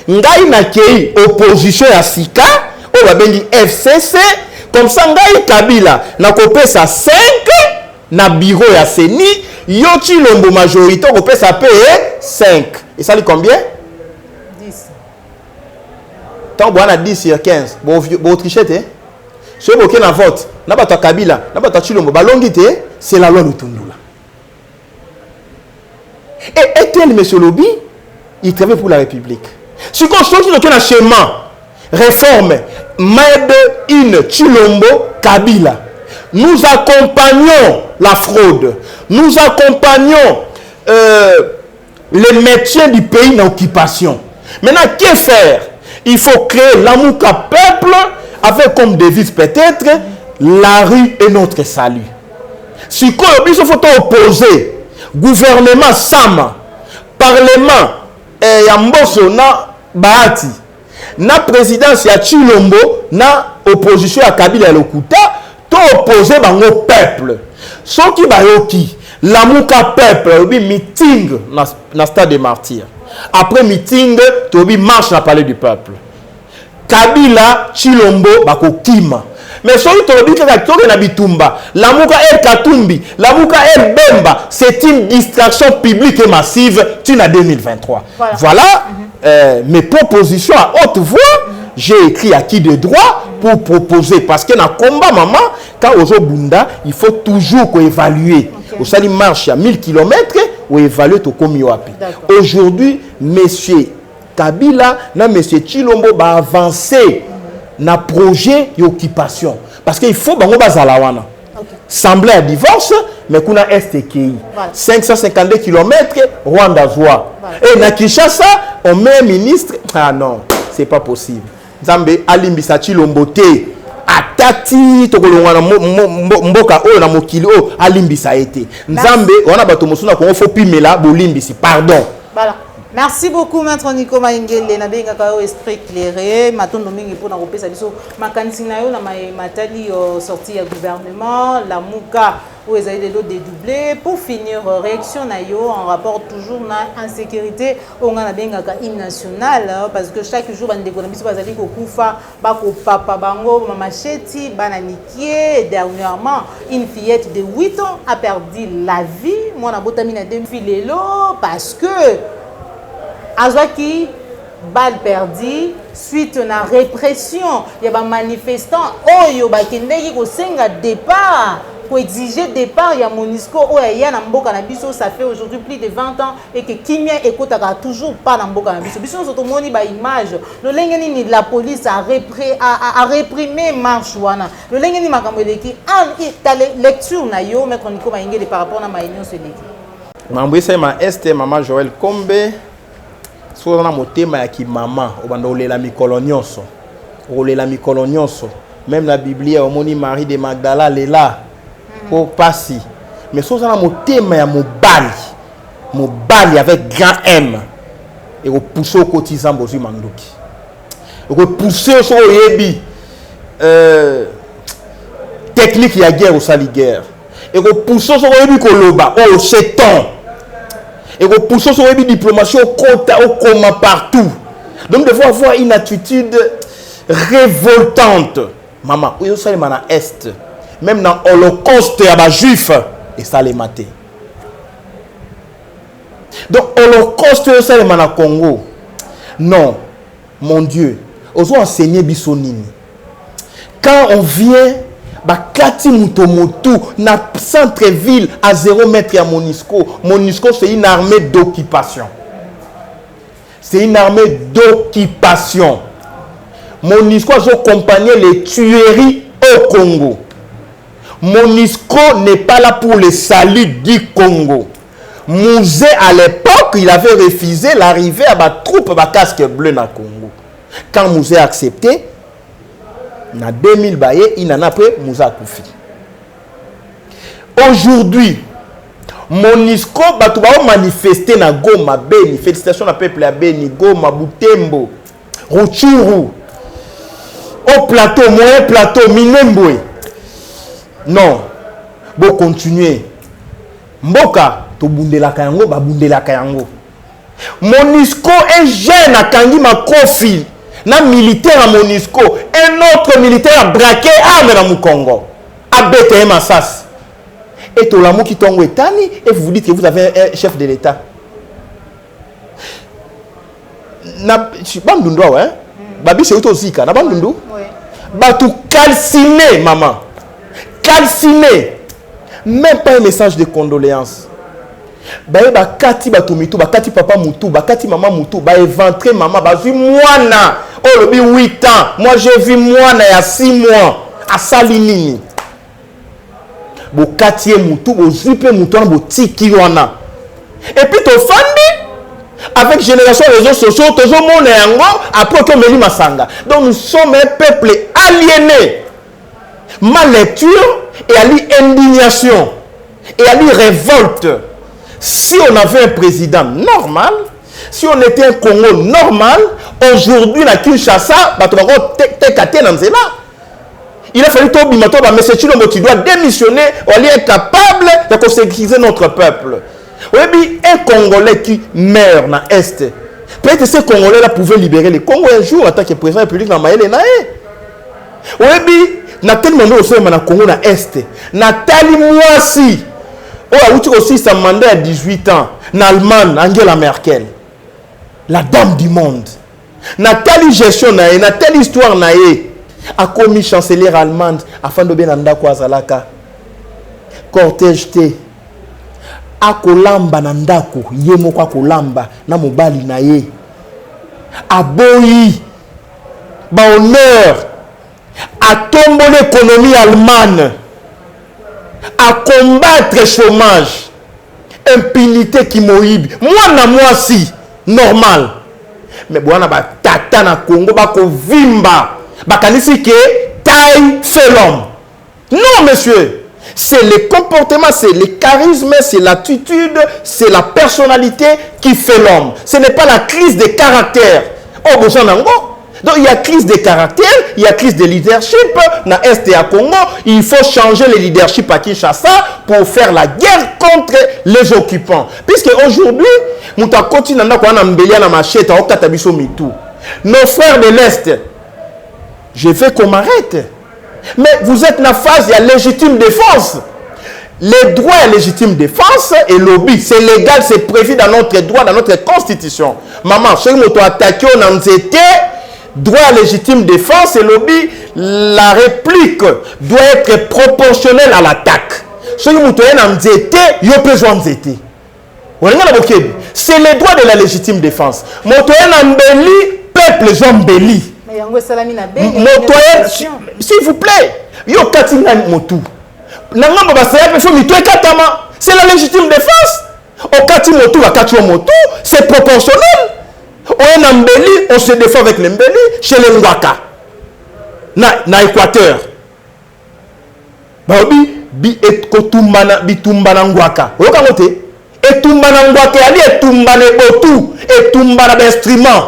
Ngai na kei opposition à Sika, au va bendi FCC. Comme ça ngai Kabila na kopesa 5 na bureau ya Seni, yo Chilombo majorité kopesa pe 5. Et ça lui combien? 10. Tant bon a 10 sur 15. Bon trichette hein. Si vous avez un vote, n'abata Kabila, n'abata Chilombo, balongité, c'est la loi Lutundula. Et est-elle, monsieur Lobby, il travaille pour la République. Si on change un schéma, réforme, Made in Chilombo, Kabila, nous accompagnons la fraude, nous accompagnons les métiers du pays en occupation. Maintenant, que faire? Il faut créer l'amouka peuple avec comme devise peut-être la rue est notre salut. Si il faut opposer gouvernement Sama, parlement Yamboso na Bahati, na présidence ya Chilombo, na opposition à Kabila Lokuta, to opposer bango peuple. Ce qui bayoki, l'amouka peuple, meeting na stade des martyrs. Après meeting, tobi marche na palais du peuple. Kabila Chilombo bako kima. Mais celui qui est na bitumba, l'amuka el Katumbi, l'amuka el Bemba, c'est une distraction publique et massive en 2023. Voilà mes propositions à haute voix. J'ai écrit à qui de droit pour proposer. Parce que dans le combat, maman, quand on bunda, il faut toujours évaluer. Au sali marche à 1000 km, on évalue tout comme yoapi. Aujourd'hui, messieurs Kabila, na monsieur Chilombo va avancer na projet d'occupation. Parce qu'il faut bango bazalawana. Semblait à divorce, mais qu'on a STKI. 552 km, Rwanda Zoa. Et na Kinshasa, on met un ministre. Ah non, c'est pas possible. Nzambe alimbisa Chilombo te. Atati tokolongwana mboka oyo na mokili o alimbisa ete. Nzambe wana bato mosuna ko faut pimela bolimbisi. Pardon. Voilà. Merci beaucoup, Maître Nico Maingele. Na benga kao esprit éclairé. Matondo mingi pour na kopesa biso makanisi na yo na matali sortie ya gouvernement, la muka où ils allaient de dédoubler. Pour finir, réaction na yo en rapport toujours na insécurité. On a benga ka hymne national parce que chaque jour bande ko na biso bazali ko kufa ba ko papa bango mama cheti bananikie. Dernièrement, une fillette de 8 ans a perdu la vie. Moi na botami na dem filelo parce que Azwaki, balle perdue, suite à la répression, il y a des manifestants, qui ont départ, pour exiger départ, il y a Monisco, il y a Namboka Nabiso, ça fait aujourd'hui plus de 20 ans, et que Kimia Ekotaka toujours pas Namboka Nabiso. Biso, c'est une image. Le Lengeni de la police a réprimé Marchouana. Le Lengeni Makamodeki, ta lecture, Nayo, Maître Nico Maingele par rapport à ma union, c'est l'équipe. Mambouissa, ma Esther, maman Joël Kombe. Sur na motema ya ki mama obanda olela mikolo nyonso Même la Bible, au moni Marie de Magdala, elle est là. Pour passer. Mais si on a mon thème, il y a mon bali avec grand M. Et on pousse au quotidien, Bozu Mandoki. On pousse au Yebi. Technique, il y a guerre au sali guerre. Et on pousse au Yebi Koloba. Oh, c'est temps. Et on pousse au Yebi diplomatie au coma partout. Donc, il faut avoir une attitude révoltante. Maman, où est-ce que est? Même dans l'Holocauste, il y a des juifs. Et ça les maté. Donc, Holocauste, il y a Congo. Non, mon Dieu. Oso enseigner bisonini. Quand on vient, Kati Mutomotu, na centre-ville à 0 mètre à Monisco. Monisco, c'est une armée d'occupation. C'est une armée d'occupation. Monisco a accompagné les tueries au Congo. Monisco n'est pas là pour le salut du Congo. Mouzé, à l'époque, il avait refusé l'arrivée à ma troupe à casque bleu dans le Congo. Quand Mouzé a accepté, en 2000, il en a après, Mouzé a koufi. Aujourd'hui, Monisco va manifester na Goma, Beni, félicitations à peuple à Beni, Goma, Butembo, Rutshuru, au plateau, moyen plateau, Minembwe. Non, bon continuer. Mboka, to bundela kayango, ba bundela kayango. Monisco est jeune à Kangi Makofi, na militaire à Monisco, un autre militaire a braqué arme dans le Congo, a bêté Massas. Et tout l'amour qui tombe est tani, et vous dites que vous avez un chef de l'État. Bandundu, hein? Babi, c'est aussi Zika, na Bandundu? Oui. Batou calciné, maman. Calciné. Même pas un message de condoléances. Bakati Batumitu, Bakati Papa Moutou, Bakati Maman Moutou, éventré maman, Bazu Mouana. Oh, le 8 ans. Moi, j'ai vu Mouana il y a 6 mois. À Salinini. Bokati Moutou, Bozupe Moutou, Botiki Wana. Et puis, tu fandi avec génération réseaux sociaux, tu as mon après que Meli Masanga. Donc, nous sommes un peuple aliéné. Ma lecture et à l'indignation et à révolte. Si on avait un président normal, si on était un Congo normal, aujourd'hui, la Kinshasa, il a fallu que tu dois démissionner, on est incapable de sécuriser notre peuple. Oui, un Congolais qui meurt dans l'Est, peut-être que ce Congolais-là pouvait libérer le Congo un jour en tant que président de la République dans Maël et Naé. Oui, Nathalie Mando aussi na Congo na Est. Nathalie Mwasi. Oh, a aussi sa mandat à 18 ans. En Allemagne, Angela Merkel. La dame du monde. Nathalie gestion nae, Nathalie histoire nae. A commis chancelière allemande afin de bien anda kwa zalaka. Cortège te. A kolamba na ndako, yemo kwa kolamba na mobali nae. A boyi. Ba honneur. À tomber l'économie allemande, à combattre le chômage, impunité qui moïbe. Moi, si, normal. Mais bon, on a tata na Congo, bako vimba, bakanisi que taille fait l'homme. Non, monsieur. C'est le comportement, c'est le charisme, c'est l'attitude, c'est la personnalité qui fait l'homme. Ce n'est pas la crise de caractère. Oh, bon, donc il y a crise de caractère, il y a crise de leadership. Dans l'Est et à Congo, il faut changer le leadership à Kinshasa pour faire la guerre contre les occupants. Puisque aujourd'hui, nous continuons à embellir la machette, nos frères de l'Est, je veux qu'on m'arrête. Mais vous êtes dans la phase de légitime défense. Les droits à légitime défense et lobby, c'est légal, c'est prévu dans notre droit, dans notre constitution. Maman, si vous attaquez, on était droit à légitime défense et lobby, la réplique doit être proportionnelle à l'attaque. Si vous êtes c'est le droit de la légitime défense. Peuple zombéli. S'il vous plaît, c'est la légitime défense. C'est proportionnel. On se défend avec l'embelli chez les Ngwaka. na Équateur. Baobi bitumbana ngwaka. Oyoka ngote etumbana ngwaka ali etumbana botu etumbana d'instrument.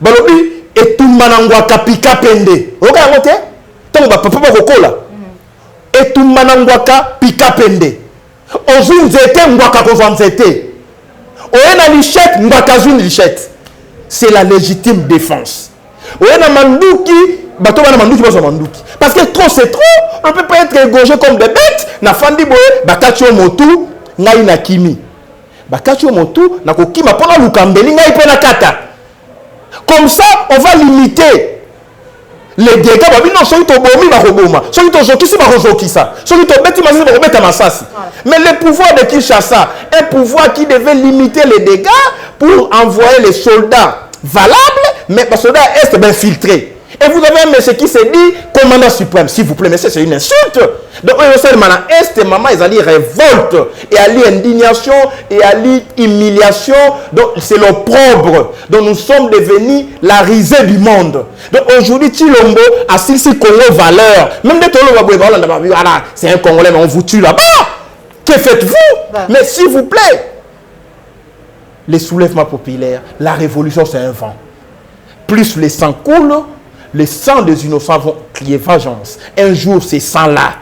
Baobi etumbana ngwaka pika pende. Oyoka ngote tango ba papa kokola. Etumbana ngwaka pika pende. Ozunzete ngwaka kozanzete. Oyena lichette ngwaka zun lichette. C'est la légitime défense. Oyena manduki bato bana manduki bazo manduki. Parce que trop c'est trop, on ne peut pas être égorgé comme des bêtes. Na fandi boye bakatio motu ngai na kimi. Bakatio motu na kokima pona lukambeli ngai pe na kata. Comme ça, on va limiter les dégâts. Babi non soki to bomi ba koboma, soki to zokisi ba kozokisa, soki to beti masisi ba kobeta masasi. Mais le pouvoir de Kinshasa, un pouvoir qui devait limiter les dégâts pour envoyer les soldats valables, mais les soldats est bien filtrés. Et vous avez un monsieur qui se dit commandant suprême, s'il vous plaît, mais c'est une insulte. Donc, est maman, ils allaient révolte, et allaient indignation, et allaient humiliation. Donc, c'est l'opprobre. Donc, nous sommes devenus la risée du monde. Donc, aujourd'hui, Chilombo a si Congo valeur. Même des Tolo, c'est un Congolais, mais on vous tue là-bas. Que faites-vous? Mais s'il vous plaît, les soulèvements populaires, la révolution, c'est un vent. Plus les sangs coulent, les sangs des innocents vont crier vengeance. Un jour, ces sangs-là,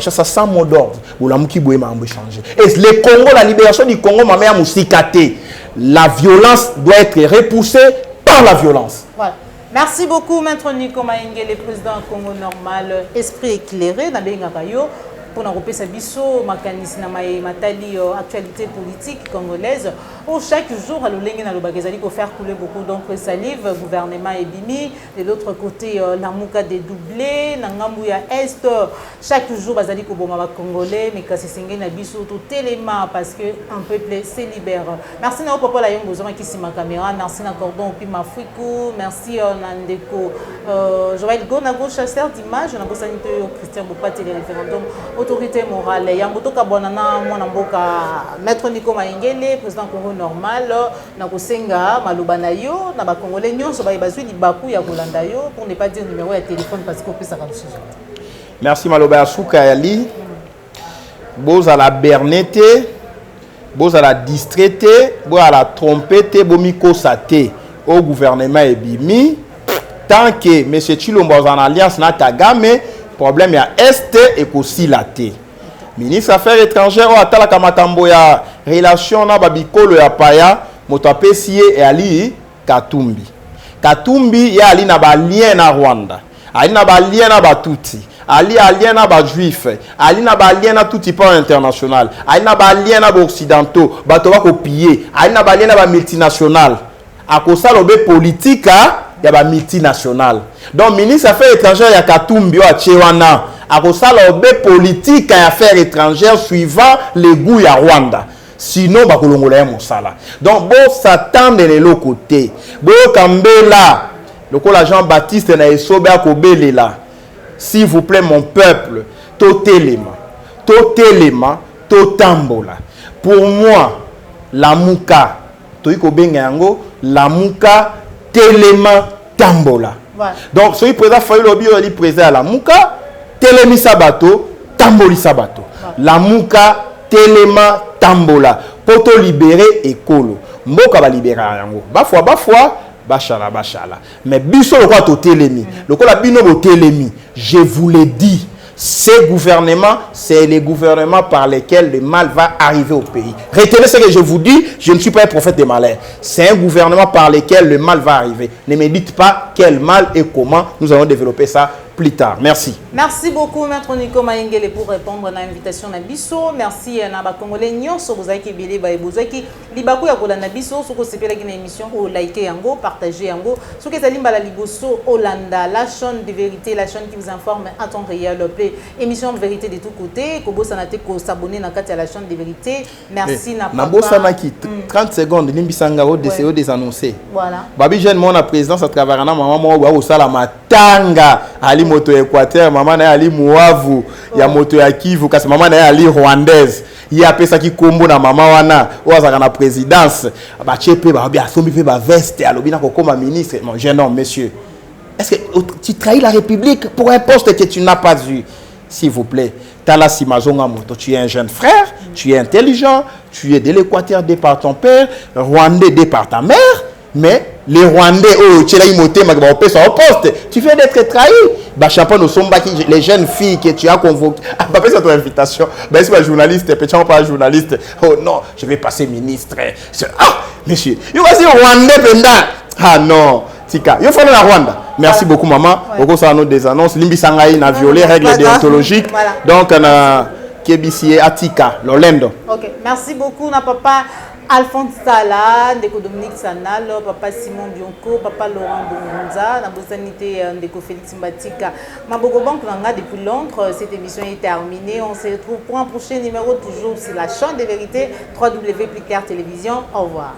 ça sans mot d'ordre. Et le Congo, la libération du Congo, ma mère moussikaté. La violence doit être repoussée par la violence. Voilà. Merci beaucoup, Maître Nico Maïngue, le président Congo normal, esprit éclairé, dans les Ngakayo. Pour nous repérer biso makanisi na matali actualité politique congolaise où chaque jour à l'olenge na lobagezali ko faire couler beaucoup d'encre salive gouvernement ebimi de l'autre côté la muka dédoublé na ngambu ya est chaque jour bazali ko boma ba congolais mais kasi sengé na biso to téléma parce que un peuple se libère. Merci na papa la yongo zoma ki sima caméra, merci na cordon puis mafiku, merci na ndeko Joël Gona go chasseur d'image na bosanité Christian Bopati les référendums autorité morale. Yambotoka bonana mwana mboka Maître Nico Maïngele, président Congo normal, na kosenga maloba na yo na ba congolais nyonso ba bazwi libaku ya kolanda yo pour ne pas dire numéro de téléphone parce qu'on peut ça comme ça. Merci maloba Souka Yali. Boz à la bernete, boz à la distraité, boz à la trompette, bomiko saté au gouvernement ebimi tant que monsieur Chilombo en alliance na Kagame. Problème ya est et aussi la T. Ministre Affaires étrangères ou atala kamatambo ya relation na babikolo ya paya motapesiye et ali Katumbi. Katumbi ya ali na ba lien na Rwanda. Ali na ba lien na Batuti. Ali alien na ba juif. Ali na ba lien na tout type international. Ali na ba lien na occidentaux, bato ba ko piller. Ali na ba lien na ba multinational. Akosa lobe politique il y a des multinationales. Donc, ministre des Affaires étrangères, il y a Katumbi, il y a Tchewana. À cause de la politique et affaires étrangères suivant les goûts de Rwanda. Sinon, il y a des gens. Donc, bon, s'attendre de l'autre côté. Bon, Kambela, le Jean-Baptiste n'a pas de là. S'il vous plaît, mon peuple, totéléma, totambola. Pour moi, la mouka, la mouka, Téléma Tambola. Voilà. Donc, ce président Fayoul Obi est président à la Mouka, Télémi Sabato, Tamboli Sabato. Voilà. La Mouka, Téléma Tambola. Poto libéré et Kolo. Mboka va libérer yango. Bafwa, bachala. Mais biso le quoi to Télémi. Le quoi la bino bo Télémi. Je vous l'ai dit. Ces gouvernements, c'est les gouvernements par lesquels le mal va arriver au pays. Retenez ce que je vous dis, je ne suis pas un prophète de malheur. C'est un gouvernement par lequel le mal va arriver. Ne me dites pas quel mal et comment. Nous allons développer ça plus tard. Merci. Merci beaucoup, Maître Nico Maïngele, pour répondre à l'invitation de Bisso. Merci à Naba Congolais Nyonso, Bouzaki Bele, Bouzaki, Libakou Yakola Nabiso, Soko Sepela qui émission au like Yango, partagez Yango, Soko Zalimba la Liboso, Hollanda, la chaîne de vérité, la chaîne qui vous informe à temps réel, émission de vérité de tous côtés. Kobo Sanate ko s'abonner dans la chaîne de vérité. Merci na papa. Nabo Sanaki 30 secondes Nimbisanga au DCO des annoncés. Voilà. Babi jeune mon la présidence à travers na maman mo wa sala matanga ali moto Équateur, maman na ali Muavu, ya moto ya Kivu kasi maman na ali rwandaise. Il a pesa ki kombo na maman wana o azaka na présidence ba chepe ba bia sombi pe ba veste alobi na ko comme ministre. Mon jeune homme monsieur. Est-ce que tu trahis la République pour un poste que tu n'as pas eu? S'il vous plaît, Tala Simazonga Moto, tu es un jeune frère, tu es intelligent, tu es de l'Équateur aidé par ton père, Rwandais aidé par ta mère, mais les Rwandais, oh, tu es là, au poste, tu viens d'être trahi. Les jeunes filles que tu as convoquées, pas ça ton invitation, c'est pas journaliste, peut-être pas journaliste, oh non, je vais passer ministre. Ah, monsieur, il va dire Rwandais pendant. Ah non, Tika, il faut aller à Rwanda. Merci beaucoup, maman. Beaucoup ça nous des annonces. Limbi Sangai n'a violé règles déontologiques. Donc, on a Kebisi Atika, l'Olendo. Ok, merci beaucoup, na papa Alphonse Sala, Ndeko Dominique Sanal, papa Simon Bionco, papa Laurent Bongonza, na bosanité Ndeko Félix Mbatika. Mabogo Bank Langa depuis Londres, cette émission est terminée. On se retrouve pour un prochain numéro, toujours sur la chaîne des vérités, www.pliclair Télévision. Au revoir.